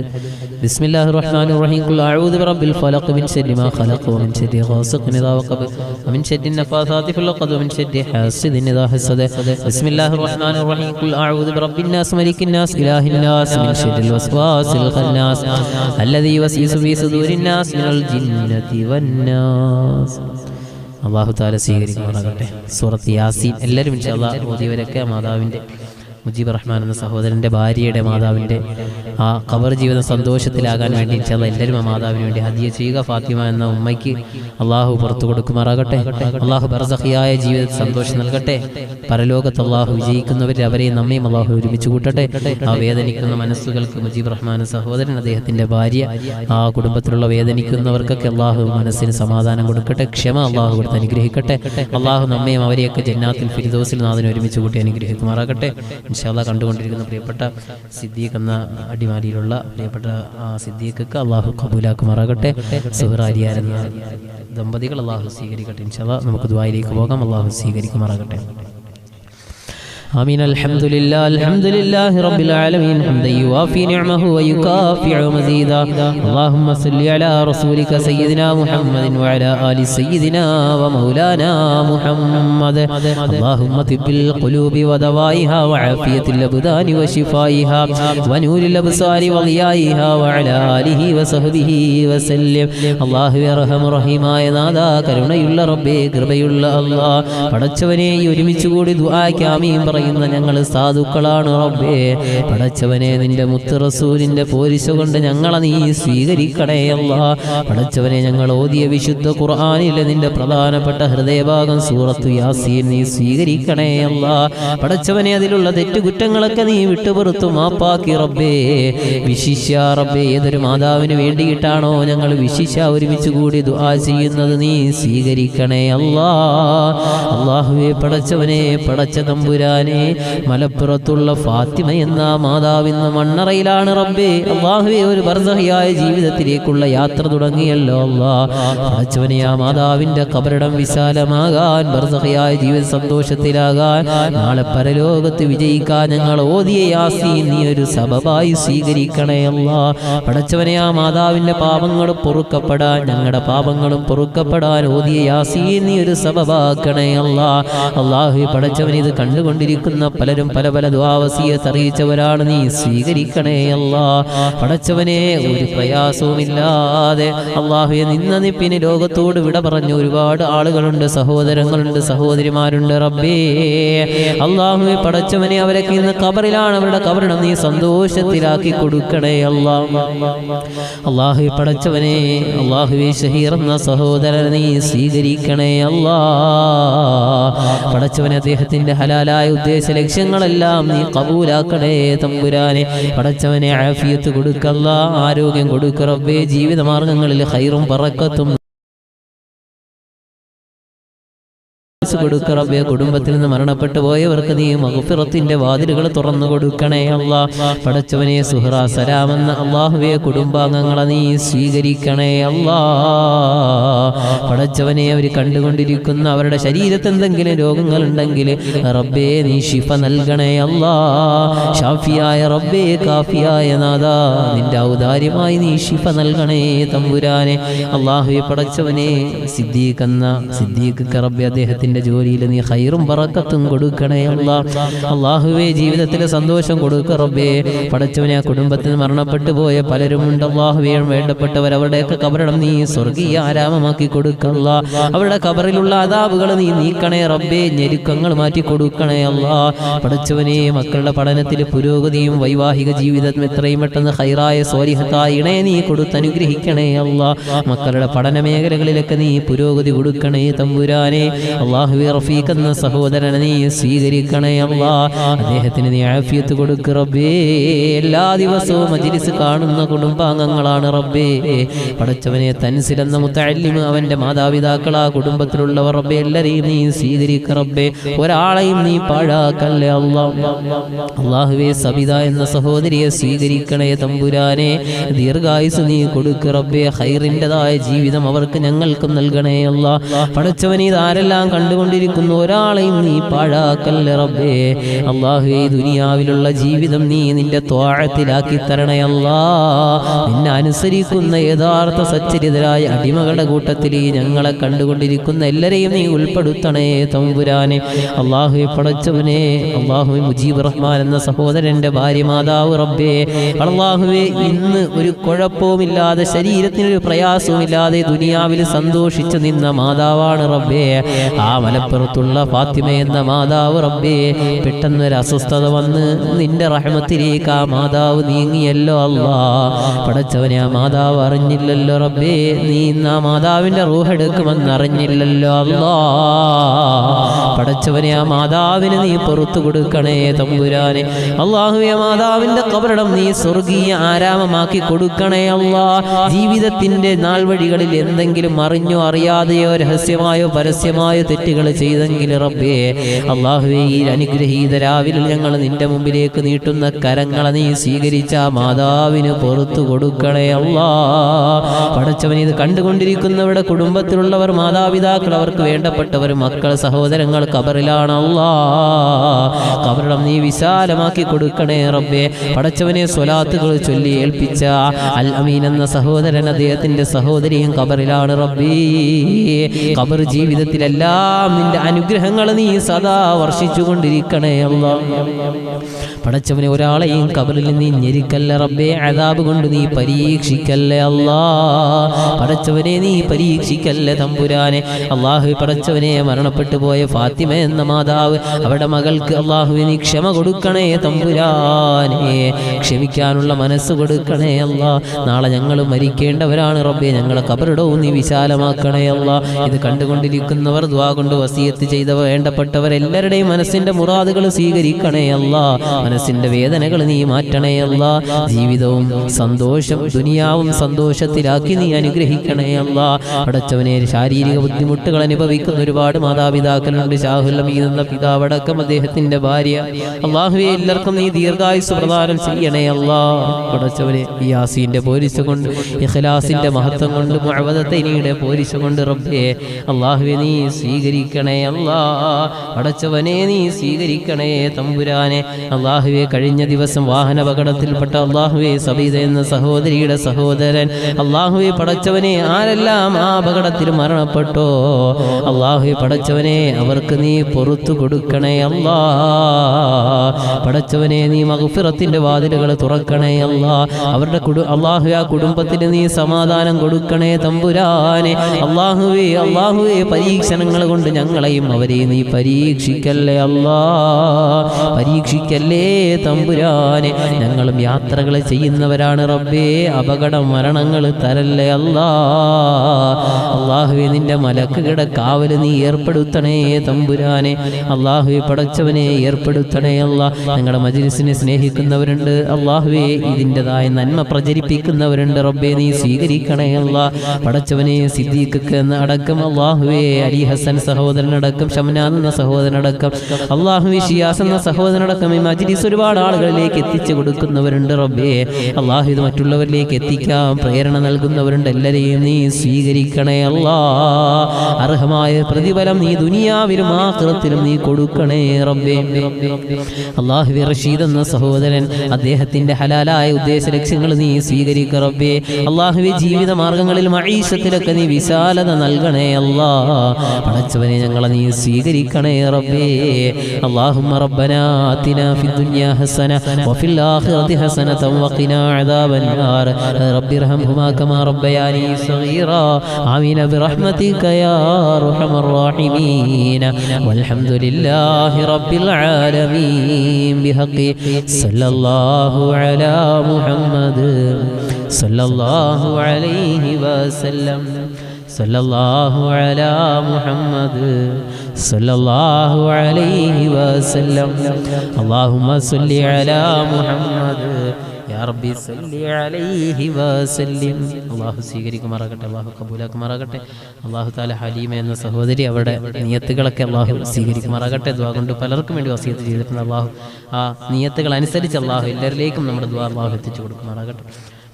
بسم الله الرحمن الرحيم قل أعوذ برب الفلق من شر ما خلق ومن شر غاسق إذا وقب ومن شر النفاثات في العقد ومن شر حاسد إذا حسد بسم الله الرحمن الرحيم قل أعوذ برب الناس ملك الناس إله الناس من شر الوسواس الخناس الذي يوسوس في صدور الناس من الجنة والناس അള്ളാഹു താല സ്വീകരിക്കുമാറാകട്ടെ. സൂറത്ത് യാസീൻ എല്ലാവരും ഇൻഷാ അല്ലാഹ് ഓതിയവരൊക്കെ മാതാവിൻ്റെ മുജീബ് റഹ്മാൻ എന്ന സഹോദരൻ്റെ ഭാര്യയുടെ മാതാവിൻ്റെ ആ ഖബർ ജീവിതം സന്തോഷത്തിലാകാൻ വേണ്ടി ഇൻഷാ അല്ലാഹ് എല്ലാവരും ആ മാതാവിന് വേണ്ടി ഹദിയ ചെയ്യുക. ഫാത്തിമ എന്ന ഉമ്മയ്ക്ക് അള്ളാഹു പുറത്തു കൊടുക്കുമാറാകട്ടെ. അള്ളാഹു ബർസഖിയായ ജീവിതത്തിൽ സന്തോഷം നൽകട്ടെ. പരലോകത്ത് അള്ളാഹു വിജയിക്കുന്നവരെ അവരെയും നമ്മയും അള്ളാഹു ഒരുമിച്ച് കൂട്ടട്ടെ. ആ വേദനിക്കുന്ന മനസ്സുകൾക്ക് മുജീബ് റഹ്മാൻ സഹോദരൻ അദ്ദേഹത്തിൻ്റെ ഭാര്യ ആ കുടുംബത്തിലുള്ള വേദനിക്കുന്നവർക്കൊക്കെ അള്ളാഹു മനസ്സിന് സമാധാനം കൊടുക്കട്ടെ. ക്ഷമ അള്ളാഹു കൊടുത്ത് അനുഗ്രഹിക്കട്ടെ. അള്ളാഹു നമ്മയും അവരെയൊക്കെ ജന്നാത്തിൽ ഫിർദൗസിൽ നാഥനെ ഒരുമിച്ച് കൂട്ടി അനുഗ്രഹിക്കുമാറാകട്ടെ. ഇൻഷാ അല്ലാഹ് കണ്ടുകൊണ്ടിരിക്കുന്ന പ്രിയപ്പെട്ട സിദ്ദീഖ് എന്ന അടിമാലിയിലുള്ള പ്രിയപ്പെട്ട സിദ്ദീഖ്ക്ക് അള്ളാഹു കബൂലാക്കുമാറാകട്ടെ. സുഹറാലിയാർ എന്ന ദമ്പതികൾ അള്ളാഹു സ്വീകരിക്കട്ടെ. ഇൻഷാ അല്ലാഹ് നമുക്ക് ദുആയിലേക്ക് പോകാം. അള്ളാഹു സ്വീകരിക്കുമാറാകട്ടെ. آمين. الحمد لله رب العالمين حمدا يوافي نعمه ويكافئ مزيدا. اللهم صل على رسولك سيدنا محمد وعلى آل سيدنا ومولانا محمد. اللهم طب القلوب ودوائها وعافية الأبدان وشفائها ونور الأبصار وضيائها وعلى آله وصحبه وسلم. الله يرحم റഹീമായ നാഥാ, കരുണയുള്ള റബ്ബേ, കൃപയുള്ള അല്ലാഹ്, പടച്ചവനെ ഒരുമിച്ച് കൂടി ദുആക്ക് ആമീൻ പറയുന്ന ഞങ്ങൾ സാധുക്കളാണ് റബ്ബേ. പടച്ചവനെ നിന്റെ മുത്ത് റസൂലിന്റെ പോരിശ കൊണ്ട് ഞങ്ങളെ നീ സ്വീകരിക്കണേ അല്ലാഹ്. പടച്ചവനെ ഞങ്ങൾ ഓതിയ വിശുദ്ധ ഖുർആനിലെ നിന്റെ പ്രധാനപ്പെട്ട ഹൃദയഭാഗം സൂറത്തു യാസീൻ നീ സ്വീകരിക്കണേ അല്ലാഹ്. പടച്ചവനെ അതിലുള്ള തെറ്റുകുറ്റങ്ങളൊക്കെ നീ വിട്ടുപുറത്തു മാപ്പാക്കി റബ്ബേ. വിശിഷ്യ റബ്ബേ, ഏതൊരു മാതാവിന് വേണ്ടിയിട്ടാണോ ഞങ്ങൾ വിശിഷ്യ ഒരുമിച്ച് കൂടി ദുആ ചെയ്യുന്നത് നീ സ്വീകരിക്കണേ അല്ലാഹ്. അല്ലാഹുവേ, പടച്ചവനെ, പടച്ച തമ്പുരാനെ, മലപ്പുറത്തുള്ള ഫാത്തിമ എന്ന മാതാവിന്ന് മണ്ണറയിലാണ് റബ്ബേ. അല്ലാഹുവേ, ഒരു ബർസഖിയായ ജീവിതത്തിലേക്കുള്ള യാത്ര തുടങ്ങിയല്ലോ അല്ലാഹ്. പടച്ചവനെ, ആ മാതാവിന്റെ ഖബറിടം വിശാലമാകാൻ, ബർസഖിയായ ജീവിത സന്തോഷത്തിലാകാൻ, നാളെ പരലോകത്ത് വിജയിക്കാൻ ഞങ്ങൾ ഓതിയ യാസീൻ നീ ഒരു സബബായി സ്വീകരിക്കണേ അല്ലാഹ്. പടച്ചവനെ, ആ മാതാവിന്റെ പാപങ്ങൾ പൊറുക്കപ്പെടാൻ, ഞങ്ങളുടെ പാപങ്ങളും പൊറുക്കപ്പെടാൻ ഓതിയ യാസീൻ നീ ഒരു സബബാക്കണേ അല്ലാഹ്. അല്ലാഹുവേ, പടച്ചവനെ, ഇത് കണ്ടുകൊണ്ടിരിക്കും കണ്ടുകൊണ്ടിരിക്കുന്ന പലരും പല പല ദുആ വസിയത്ത് അറിയിച്ചവരാണ്, നീ സ്വീകരിക്കണേ അല്ലാ. പടച്ചവനെ ഒരു പ്രയാസവുമില്ലാതെ അല്ലാഹുവേ നിന്നനിപ്പിന് ലോകത്തോട് വിട പറഞ്ഞ ഒരുപാട് ആളുകളുണ്ട്, സഹോദരങ്ങളുണ്ട്, സഹോദരിമാരുണ്ട്. റബ്ബേ അല്ലാഹുവേ പടച്ചവനെ അവരൊക്കെ ഇന്ന് ഖബറിലാണ്, അവരുടെ ഖബറിടം നീ സന്തോഷത്തിലാക്കി കൊടുക്കണേ അല്ലാ. അല്ലാഹുവേ പടച്ചവനെ അല്ലാഹുവേ ഷഹീർ എന്ന സഹോദരനെ നീ സ്വീകരിക്കണേ അല്ലാ. പടച്ചവനെ അദ്ദേഹത്തിന്റെ ഹലാലായ ഉദ്ദേശ ലക്ഷ്യങ്ങളെല്ലാം നീ കബൂലാക്കണേ തമ്പുരാനെ. പടച്ചവനെ ആഫിയത്ത് കൊടുക്കല്ല, ആരോഗ്യം കൊടുക്ക റബ്ബേ. ജീവിതമാർഗങ്ങളിൽ ഖൈറും ബറക്കത്തും കൊടുക്ക റബ്ബേ. കുടുംബത്തിൽ നിന്ന് മരണപ്പെട്ടു പോയവർക്ക് നീ മഗ്ഫിറത്തിന്റെ വാതിലുകൾ തുറന്നു കൊടുക്കണേ അല്ലാ. പടച്ചവനെ സുഹറ സലാം എന്ന അല്ലാഹുവേ കുടുംബാംഗങ്ങളെ നീ സ്വീകരിക്കണേ അല്ലാ. പടച്ചവനെ അവർ കണ്ടുകൊണ്ടിരിക്കുന്ന അവരുടെ ശരീരത്തിൽ എന്തെങ്കിലും രോഗങ്ങളുണ്ടെങ്കിൽ റബ്ബേ നീ ശിഫ നൽകണേ അല്ലാ. ഷാഫിയായ റബ്ബേ, കാഫിയായ നാദാ, നിന്റെ ഔദാര്യമായി നീ ശിഫ നൽകണേ തമ്പുരാനെ. അല്ലാഹുവേ പടച്ചവനെ സിദ്ദീഖ് റബ്ബേ അദ്ദേഹത്തിന്റെ ജോലിയിൽ നീ ഖൈറും ബറക്കത്തും കൊടുക്കണേ അല്ലാ. അല്ലാഹുവേ ജീവിതത്തിൽ സന്തോഷം കൊടുക്ക റബ്ബേ. പടച്ചവനെ ആ കുടുംബത്തിൽ മരണപ്പെട്ടു പോയ പലരും ഉണ്ട് അല്ലാഹുവേ, വേണ്ടപ്പെട്ടവർ അവരുടെയൊക്കെ ഖബറിടം നീ സ്വർഗീയ ആരാമമാക്കി കൊടുക്കല്ല. അവരുടെ ഖബറിലുള്ള അദാബുകൾ നീ നീക്കണേ റബ്ബേ, ഞെരുക്കങ്ങൾ മാറ്റി കൊടുക്കണേ അല്ലാ. പടച്ചവനെ മക്കളുടെ പഠനത്തിൽ പുരോഗതിയും വൈവാഹിക ജീവിതം എത്രയും പെട്ടെന്ന് ഖൈറായ സ്വാലിഹത്തായ ഇണയെ നീ കൊടുത്തനുഗ്രഹിക്കണേ അല്ലാ. മക്കളുടെ പഠന മേഖലകളിലൊക്കെ നീ പുരോഗതി കൊടുക്കണേ തമ്പുരാനെ. അല്ലാഹുവേ റഫീഖ് എന്ന സഹോദരനെ നീ സ്വീകരിക്കണേ അല്ലാ. അദ്ദേഹത്തിന് നീ ആഫിയത്ത് കൊടുക്ക റബ്ബേ. എല്ലാ ദിവസവും മജ്ലിസ് കാണുന്ന കുടുംബാംഗങ്ങളാണ് റബ്ബേ. പടച്ചവനെ തൻസിൽ എന്ന മുത്തഅല്ലിം, അവന്റെ മാതാപിതാക്കളാ കുടുംബത്തിലുള്ളവർ റബ്ബേ എല്ലാരെയും നീ സ്വീകരിക്ക റബ്ബേ. ഒരാളെയും നീ പാഴാക്കല്ലേ അല്ലാ. അല്ലാഹുവേ സബിത എന്ന സഹോദരിയെ സ്വീകരിക്കണേ തമ്പുരാനെ. ദീർഘായുസ് നീ കൊടുക്ക റബ്ബേ. ഖൈറിൻ്റെതായ ജീവിതം അവർക്ക് ഞങ്ങൾക്കും നൽകണേ അല്ലാ. പടച്ചവനെ ഇതാരെല്ലാം കണ്ടുകൊണ്ടിരിക്കുന്ന ഒരാളെയും നീ പാഴാക്കല്ലേ റബ്ബേ. അല്ലാഹുവേ ദുനിയാവിലുള്ള ജീവിതം നീ നിന്റെ ത്വാഅത്തിലാക്കി തരണേ അല്ലാ. നിന്നെ അനുസരിക്കുന്ന യഥാർത്ഥ സച്ചരിതരായ അടിമകളുടെ കൂട്ടത്തിൽ ഞങ്ങളെ കണ്ടുകൊണ്ടിരിക്കുന്ന എല്ലാരെയും നീ ഉൾപ്പെടുത്തണേ തമ്പുരാനെ. അല്ലാഹുവേ പടച്ചവനെ അല്ലാഹുവേ മുജീബ് റഹ്മാൻ എന്ന സഹോദരന്റെ ഭാര്യ മാതാവ് റബ്ബേ. അല്ലാഹുവേ ഇന്ന് ഒരു കുഴപ്പവുമില്ലാതെ ശരീരത്തിനൊരു പ്രയാസവുമില്ലാതെ ദുനിയാവിൽ സന്തോഷിച്ചു നിന്ന മാതാവാണ് റബ്ബേ. ആ മലപ്പുറത്തുള്ള ഫാത്തിമ എന്ന മാതാവ് റബ്ബേ പെട്ടെന്നൊരു അസ്വസ്ഥത വന്ന് നിന്റെ റഹ്മത്തിലേക്ക് ആ മാതാവ് നീങ്ങിയല്ലോ അല്ലാ. പടച്ചവനെ ആ മാതാവ് അറിഞ്ഞില്ലല്ലോ റബ്ബേ. നീ ഇന്ന് ആ മാതാവിന്റെ റൂഹെടുക്കുമെന്ന് അറിഞ്ഞില്ലല്ലോ അല്ലാ. പടച്ചവനെ ആ മാതാവിന് നീ പുറത്തു കൊടുക്കണേ തമ്പുരാനെ. അല്ലാഹുവേ മാതാവിന്റെ ഖബറിടം നീ സ്വർഗീയ ആരാമമാക്കി കൊടുക്കണേ അല്ലാ. ജീവിതത്തിന്റെ നാൾ വഴികളിൽ എന്തെങ്കിലും അറിഞ്ഞോ അറിയാതെയോ രഹസ്യമായോ പരസ്യമായോ തെറ്റുകൾ ചെയ്തെങ്കിൽ റബ്ബേ അല്ലാഹുവേ ഈ അനുഗ്രഹീത രാവിലെ ഞങ്ങൾ നിന്റെ മുമ്പിലേക്ക് നീട്ടുന്ന കരങ്ങളെ നീ സ്വീകരിച്ച മാതാവിന് പുറത്തു കൊടുക്കണേ അല്ലാ. പടച്ചവനെ ഇത് കണ്ടുകൊണ്ടിരിക്കുന്നവരുടെ കുടുംബത്തിലുള്ളവർ, മാതാപിതാക്കൾ, അവർക്ക് വേണ്ടപ്പെട്ടവർ, മക്കൾ, സഹോദരങ്ങൾ ഖബറിലാണ് അല്ലാ. ഖബറിടം നീ വിശാലമാക്കി കൊടുക്കണേ റബ്ബേ. പടച്ചവനെ സ്വലാത്തുകൾ ചൊല്ലി ഏൽപ്പിച്ച അൽ അമീൻ എന്ന സഹോദരൻ, അദ്ദേഹത്തിന്റെ സഹോദരിയും ഖബറിലാണ് റബ്ബേ. ഖബർ ജീവിതത്തിലെല്ലാം നിന്റെ അനുഗ്രഹങ്ങൾ നീ സദാ വർഷിച്ചു കൊണ്ടിരിക്കണേ അല്ലാ. പടച്ചവനെ ഒരാളെയും ഖബറിൽ നീ ഞെരിക്കല്ല റബ്ബേ. അദാബ് കൊണ്ട് നീ പരീക്ഷിക്കല്ലേ അല്ലാ. പടച്ചവനെ നീ പരീക്ഷിക്കല്ലേ തമ്പുരാനെ. അല്ലാഹു പടച്ചവനെ മരണപ്പെട്ടു പോയ ഫാത്തിമ എന്ന മാതാവ്, അവരുടെ മകൾക്ക് അല്ലാഹുവേ നീ ക്ഷമ കൊടുക്കണേ തമ്പുരാനെ. ക്ഷമിക്കാനുള്ള മനസ്സ് കൊടുക്കണേ അല്ലാ. നാളെ ഞങ്ങൾ മരിക്കേണ്ടവരാണ് റബ്ബേ. ഞങ്ങളെ ഖബറിടവും നീ വിശാലമാക്കണേ അല്ലാ. ഇത് കണ്ടുകൊണ്ടിരിക്കുന്നവർ, ദുആ കൊണ്ട് വസിയത്ത് ചെയ്തവർ, വേണ്ടപ്പെട്ടവർ എല്ലാവരുടെയും മനസ്സിന്റെ മുറാദുകൾ സ്വീകരിക്കണേ അല്ലാ. മനസ്സിന്റെ വേദനകൾ നീ മാറ്റണേ അല്ലാ. ജീവിതവും സന്തോഷം, ദുനിയാവും സന്തോഷത്തിലാക്കി നീ അനുഗ്രഹിക്കണേ അല്ലാ. പടച്ചവനെ ശാരീരിക ബുദ്ധിമുട്ടുകൾ അനുഭവിക്കുന്ന ഒരുപാട് മാതാപിതാക്കളുണ്ട്. ഷാഹുൽ അമീൻ എന്ന പിതാവടക്കം അദ്ദേഹത്തിന്റെ ഭാര്യ, അല്ലാഹുവേ എല്ലാവർക്കും നീ ദീർഘായുസ് പ്രദാനം ചെയ്യണേ അല്ലാ. പടച്ചവനെ യാസീന്റെ പോരിശ കൊണ്ട്, ഇഖ്ലാസിന്റെ മഹത്വം കൊണ്ട്, മുഅവദത്തൈനിയുടെ പോരിശ കൊണ്ട് റബ്ബേ അല്ലാഹുവേ നീ സ്വീകരിക്കണേ സ്വീകരിക്കണേ അല്ലാ. പടച്ചവനെ നീ സ്വീകരിക്കണേ തമ്പുരാനെ. അള്ളാഹുവെ കഴിഞ്ഞ ദിവസം വാഹനാപകടത്തിൽപ്പെട്ട അള്ളാഹുവെ സബീദ എന്ന സഹോദരിയുടെ സഹോദരൻ അള്ളാഹുവെ പടച്ചവനെ ആരെല്ലാം ആ അപകടത്തിൽ മരണപ്പെട്ടോ അള്ളാഹുവെ പടച്ചവനെ അവർക്ക് നീ പുറത്തു കൊടുക്കണേ അല്ലാ. പടച്ചവനെ നീ മഗ്ഫിറത്തിന്റെ വാതിലുകൾ തുറക്കണേ അല്ലാ. അവരുടെ അള്ളാഹുവെ ആ കുടുംബത്തിന് നീ സമാധാനം കൊടുക്കണേ തമ്പുരാനെ. അള്ളാഹുവേ പരീക്ഷണങ്ങൾ കൊണ്ട് ഞങ്ങളെയും അവരെയും നീ പരീക്ഷിക്കല്ലേ അല്ലാ, പരീക്ഷിക്കല്ലേ തമ്പുരാനെ. ഞങ്ങളും യാത്രകൾ ചെയ്യുന്നവരാണ് റബ്ബേ, അപകട മരണങ്ങൾ തരല്ലേ അല്ലാ. അള്ളാഹുവേ നിന്റെ മലക്കുകളുടെ കാവല് നീ ഏർപ്പെടുത്തണേ തമ്പുരാനെ. അള്ളാഹുവെ പടച്ചവനെ ഏർപ്പെടുത്തണേ അല്ലാ. ഞങ്ങളുടെ മജ്‌ലിസിനെ സ്നേഹിക്കുന്നവരുണ്ട് അള്ളാഹുവേ, ഇതിൻ്റെതായ നന്മ പ്രചരിപ്പിക്കുന്നവരുണ്ട് റബ്ബേ, നീ സ്വീകരിക്കണേ അല്ലാ. പടച്ചവനെ സിദ്ദീഖ് എന്ന അടക്കം അള്ളാഹുവേ അലി ഹസൻ സഹോദരനടക്കം ഷംനാദ് എന്ന സഹോദരനടക്കം അള്ളാഹുവേ ഷിയാസ് എന്ന സഹോദരനടക്കം ഈ മജ്‌ലിസ് ഒരുപാട് ആളുകളിലേക്ക് എത്തിച്ചു കൊടുക്കുന്നവരുണ്ട് റബ്ബേ. അള്ളാഹു ഇത് മറ്റുള്ളവരിലേക്ക് എത്തിക്കാൻ പ്രേരണ നൽകുന്നവരുണ്ട്. എല്ലാവരെയും നീ സ്വീകരിക്കണേ അല്ലാ. അർഹമായ പ്രതിഫലം നീ ദുനിയാവിലും ആഖിറത്തിലും നീ കൊടുക്കണേ റബ്ബേ. അള്ളാഹുവേ റഷീദ് എന്ന സഹോദരൻ അദ്ദേഹത്തിന്റെ ഹലാലായ ഉദ്ദേശ ലക്ഷ്യങ്ങൾ നീ സ്വീകരിക്ക റബ്ബേ. അള്ളാഹുവേ ജീവിത മാർഗങ്ങളിൽ മഈശത്തിലൊക്കെ നീ വിശാലത നൽകണേ അല്ലാ. പടച്ചവനെ ഞങ്ങളെ നീ സ്വീകരിക്കണേ റബ്ബേ. അല്ലാഹുമ്മ റബ്ബനാ ആതിനാ ഫിദ്ദുനിയാ ഹസന വഫിൽ ആഖിറതി ഹസനതൻ വഖിനാ അദാബൻ നാർ റബ്ബിർഹംഹുമാ കമാ റബ്ബയാനി സഗീറാ ആമീൻ ബിറഹ്മതിക യാ അർഹമർ റഹീമീൻ വൽഹംദുലില്ലാഹി റബ്ബിൽ ആലമീൻ ബിഹഖി സല്ലല്ലാഹു അലാ മുഹമ്മദ് സല്ലല്ലാഹു അലൈഹി വസല്ലം സല്ലല്ലാഹു അലാ മുഹമ്മദ് സല്ലല്ലാഹു അലൈഹി വസല്ലം. അല്ലാഹുമ്മ സല്ലി അലാ മുഹമ്മദ് യാ റബ്ബി സല്ലി അലൈഹി വസല്ലം. അല്ലാഹു സ്വീകരിക്കുമാറാകട്ടെ, അല്ലാഹു കബൂലാക്കുമാറാകട്ടെ. അല്ലാഹു തആല ഹലീമ എന്ന സഹോദരി അവരുടെ നിയത്തുകളൊക്കെ അല്ലാഹു സ്വീകരിക്കുമാറാകട്ടെ. ദുആ കൊണ്ട് പലർക്കും വേണ്ടി വസിയത്ത് ചെയ്തിട്ടുണ്ട്. അല്ലാഹു ആ നിയത്തുകൾ അനുസരിച്ച് അല്ലാഹു എല്ലാവരിലേക്കും നമ്മുടെ ദുആ അല്ലാഹു എത്തിച്ചു കൊടുക്കുമാറാകട്ടെ.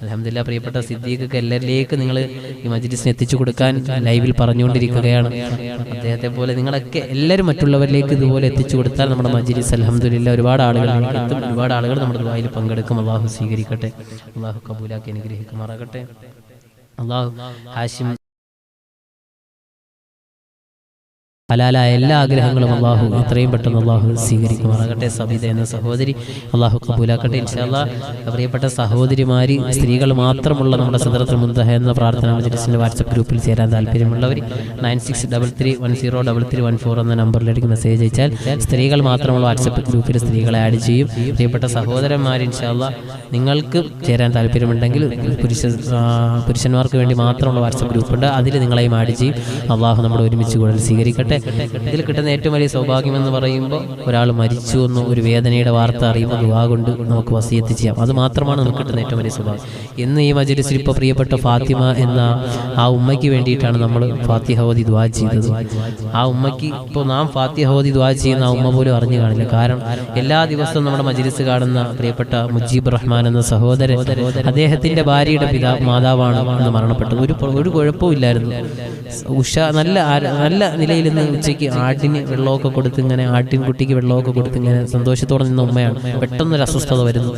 അൽഹംദുലില്ലാഹ് പ്രിയപ്പെട്ട സിദ്ദീഖ് എല്ലാവരിലേക്ക് നിങ്ങൾ ഈ മജ്‌ലിസിനെ എത്തിച്ചു കൊടുക്കാൻ ലൈവിൽ പറഞ്ഞുകൊണ്ടിരിക്കുകയാണ്. അദ്ദേഹത്തെ പോലെ നിങ്ങളൊക്കെ എല്ലാവരും മറ്റുള്ളവരിലേക്ക് ഇതുപോലെ എത്തിച്ചു കൊടുത്താൽ നമ്മുടെ മജ്‌ലിസ് അൽഹംദുലില്ലാഹ് ഒരുപാട് ആളുകളിലേക്ക് എത്തും. ഒരുപാട് ആളുകൾ നമ്മുടെ ദുആയിൽ പങ്കെടുക്കും. അല്ലാഹു സ്വീകരിക്കട്ടെ, അല്ലാഹു കബൂലാക്കി അനുഗ്രഹിക്കുമാറാകട്ടെ. അല്ലാഹു ഹാഷിം ഹലാലായ എല്ലാ ആഗ്രഹങ്ങളും അല്ലാഹു എത്രയും പെട്ടെന്ന് അല്ലാഹു സ്വീകരിക്കുമാറാകട്ടെ. സബീദ എന്ന സഹോദരി അല്ലാഹു കബൂലാക്കട്ടെ. ഇൻഷാ അല്ലാഹ് പ്രിയപ്പെട്ട സഹോദരിമാര്, സ്ത്രീകൾ മാത്രമുള്ള നമ്മുടെ സിദ്റത്തുൽ മുൻതഹ എന്ന പ്രാർത്ഥനാ മജ്‌ലിസിന്റെ വാട്സ്ആപ്പ് ഗ്രൂപ്പിൽ ചേരാൻ താല്പര്യമുള്ളവർ 9633133114 എന്ന നമ്പറിലേക്ക് മെസ്സേജ് അയച്ചാൽ സ്ത്രീകൾ മാത്രമുള്ള വാട്സ്ആപ്പ് ഗ്രൂപ്പിൽ സ്ത്രീകളെ ആഡ് ചെയ്യും. പ്രിയപ്പെട്ട സഹോദരന്മാർ, ഇൻഷാ അല്ലാഹ് നിങ്ങൾക്ക് ചേരാൻ താല്പര്യമുണ്ടെങ്കിൽ പുരുഷന്മാർക്ക് വേണ്ടി മാത്രമുള്ള വാട്സ്ആപ്പ് ഗ്രൂപ്പുണ്ട്, അതിൽ നിങ്ങളെയും ആഡ് ചെയ്യും. അല്ലാഹു നമ്മുടെ ഒരുമിച്ച് കൂടുതൽ സ്വീകരിക്കട്ടെ. ഇതിൽ കിട്ടുന്ന ഏറ്റവും വലിയ സൗഭാഗ്യം എന്ന് പറയുമ്പോൾ ഒരാൾ മരിച്ചു എന്നോ ഒരു വേദനയുടെ വാർത്ത അറിയുമ്പോൾ ദുആ കൊണ്ട് നമുക്ക് വസിയത്ത് ചെയ്യാം. അത് മാത്രമാണ് നമുക്ക് കിട്ടുന്ന ഏറ്റവും വലിയ സൗഭാഗ്യം. ഇന്ന് ഈ മജ്‌ലിസിൽ ഇപ്പോൾ പ്രിയപ്പെട്ട ഫാത്തിമ എന്ന ആ ഉമ്മയ്ക്ക് വേണ്ടിയിട്ടാണ് നമ്മൾ ഫാത്തിഹ ഓതി ദുആ ചെയ്തത്. ആ ഉമ്മയ്ക്ക് ഇപ്പോൾ നാം ഫാത്തിഹ ഓതി ദുആ ചെയ്യുന്ന ആ ഉമ്മ പോലും അറിഞ്ഞു കാണില്ല. കാരണം എല്ലാ ദിവസവും നമ്മുടെ മജ്‌ലിസ് കാണുന്ന പ്രിയപ്പെട്ട മുജീബ് റഹ്മാൻ എന്ന സഹോദരൻ, അദ്ദേഹത്തിന്റെ ഭാര്യയുടെ മാതാവാണ് അന്ന് മരണപ്പെട്ടത്. ഒരു കുഴപ്പമില്ലായിരുന്നു. നല്ല നിലയിൽ നിന്ന് ഉച്ചയ്ക്ക് ആട്ടിന് വെള്ളമൊക്കെ കൊടുത്ത് ഇങ്ങനെ ആട്ടിൻകുട്ടിക്ക് വെള്ളമൊക്കെ കൊടുത്ത് ഇങ്ങനെ സന്തോഷത്തോടെ നിന്ന ഉമ്മയാണ്. പെട്ടെന്നൊരു അസ്വസ്ഥത വരുന്നു,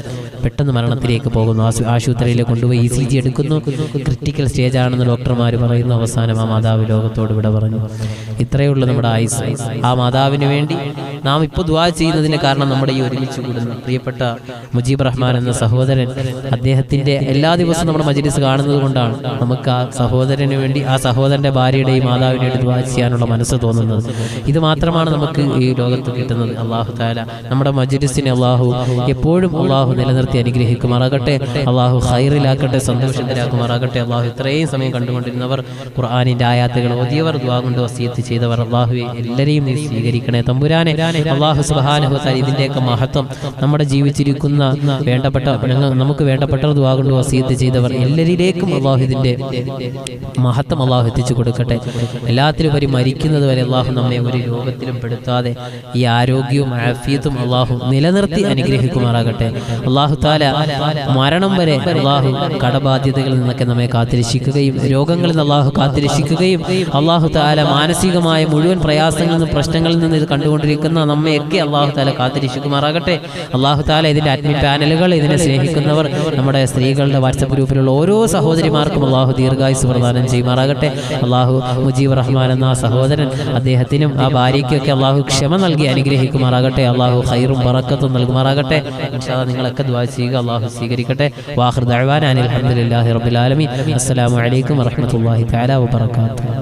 പെട്ടെന്ന് മരണത്തിലേക്ക് പോകുന്നു. ആശുപത്രിയിലേക്ക് കൊണ്ടുപോയി ECG എടുക്കുന്നു. ക്രിട്ടിക്കൽ സ്റ്റേജ് ആണെന്ന് ഡോക്ടർമാർ പറയുന്നു. അവസാനം ആ മാതാവ് ലോകത്തോട് വിട പറഞ്ഞു. ഇത്രയേ ഉള്ളൂ നമ്മുടെ ആയുസ്. ആ മാതാവിന് വേണ്ടി നാം ഇപ്പോൾ ദുആ ചെയ്യുന്നതിന് കാരണം നമ്മുടെ ഈ ഒരുമിച്ച് കൂടുന്ന പ്രിയപ്പെട്ട മുജീബ് റഹ്മാൻ എന്ന സഹോദരൻ, അദ്ദേഹത്തിന്റെ എല്ലാ ദിവസവും നമ്മുടെ മജ്‌ലിസ് കാണുന്നത് കൊണ്ടാണ് നമുക്ക് ആ സഹോദരന് വേണ്ടി, ആ സഹോദരന്റെ ഭാര്യയുടെയും മാതാവിന് വേണ്ടി ദുആ ചെയ്യാനുള്ള മനസ്സ് തോന്നുന്നത്. ഇത് മാത്രമാണ് നമുക്ക് ഈ ലോകത്ത് കിട്ടുന്നത്. അല്ലാഹു തആല നമ്മുടെ മജ്‌ലിസിനെ അല്ലാഹു എപ്പോഴും അല്ലാഹു നിലനിർത്തി അനുഗ്രഹിക്കുമാറാകട്ടെ. അല്ലാഹു ഖൈറിലാക്കട്ടെ, സന്തോഷത്തിലാക്കുമാറാകട്ടെ. അല്ലാഹു ഇത്രയും സമയം കണ്ടുകൊണ്ടിരുന്നവർ, ഖുർആനിന്റെ ആയാത്തുകൾ ഓതിയവർ, ദുആ കൊണ്ട് വസിയത്ത് ചെയ്തവർ, അല്ലാഹുവേ എല്ലാവരെയും നീ സ്വീകരിക്കണേ തമ്പുരാനെ. അല്ലാഹു സുബ്ഹാനഹു വ തആല ഇതിൻ്റെയൊക്കെ മഹത്വം നമ്മുടെ ജീവിച്ചിരിക്കുന്ന നമുക്ക് വേണ്ടപ്പെട്ട ദുആ കൊണ്ട് വസിയത്ത് ചെയ്തവർ എല്ലാവരിലേക്കും അല്ലാഹു ഇതിൻ്റെ മഹത്വം അല്ലാഹു എത്തിച്ചു കൊടുക്കട്ടെ. എല്ലാത്തിലും വരെ മരിക്കുന്നത് വരെ അല്ലാഹു നമ്മെ ഒരു രോഗത്തിലും പെടുത്താതെ ഈ ആരോഗ്യവും ആഫിയത്തും അല്ലാഹു നിലനിർത്തി അനുഗ്രഹിക്കുമാറാകട്ടെ. അല്ലാഹു തആല മരണം വരെ അല്ലാഹു കടബാധ്യതകളിൽ നിന്നൊക്കെ നമ്മെ കാത്തിരക്ഷിക്കുകയും രോഗങ്ങളിൽ നിന്ന് അല്ലാഹു കാത്തിരക്ഷിക്കുകയും അല്ലാഹു തആല മാനസികമായ മുഴുവൻ പ്രയാസങ്ങളിൽ നിന്നും പ്രശ്നങ്ങളിൽ നിന്ന് ഇത് കണ്ടുകൊണ്ടിരിക്കുന്ന നമ്മയൊക്കെ അല്ലാഹു തആല കാത്തിരക്ഷിക്കുമാറാകട്ടെ. അല്ലാഹു തആല ഇതിൻ്റെ അഡ്മിൻ പാനലുകൾ, ഇതിനെ സ്നേഹിക്കുന്നവർ, നമ്മുടെ സ്ത്രീകളുടെ വാട്സപ്പ് ഗ്രൂപ്പിലുള്ള ഓരോ സഹോദരിമാർക്കും അല്ലാഹു ദീർഘായുസ് പ്രദാനം ചെയ്യുമാറാകട്ടെ. അല്ലാഹു മുജീബ് റഹ്മാൻ എന്ന സഹോദരൻ, അദ്ദേഹത്തിനും ആ ഭാര്യയ്ക്കൊക്കെ അല്ലാഹു ക്ഷമ നൽകി അനുഗ്രഹിക്കുമാറാകട്ടെ. അല്ലാഹു ഖൈറും ബറക്കത്തും നൽകുമാറാകട്ടെ. ഇൻഷാ അല്ലാഹ് നിങ്ങളൊക്കെ ദുആ ചെയ്യുക, അല്ലാഹു സ്വീകരിക്കട്ടെ. വാഖിർ ദഅവാനാ അൽഹംദുലില്ലാഹി റബ്ബിൽ ആലമീൻ. അസ്സലാമു അലൈക്കും വറഹ്മത്തുള്ളാഹി തആല വബറകാതുഹു.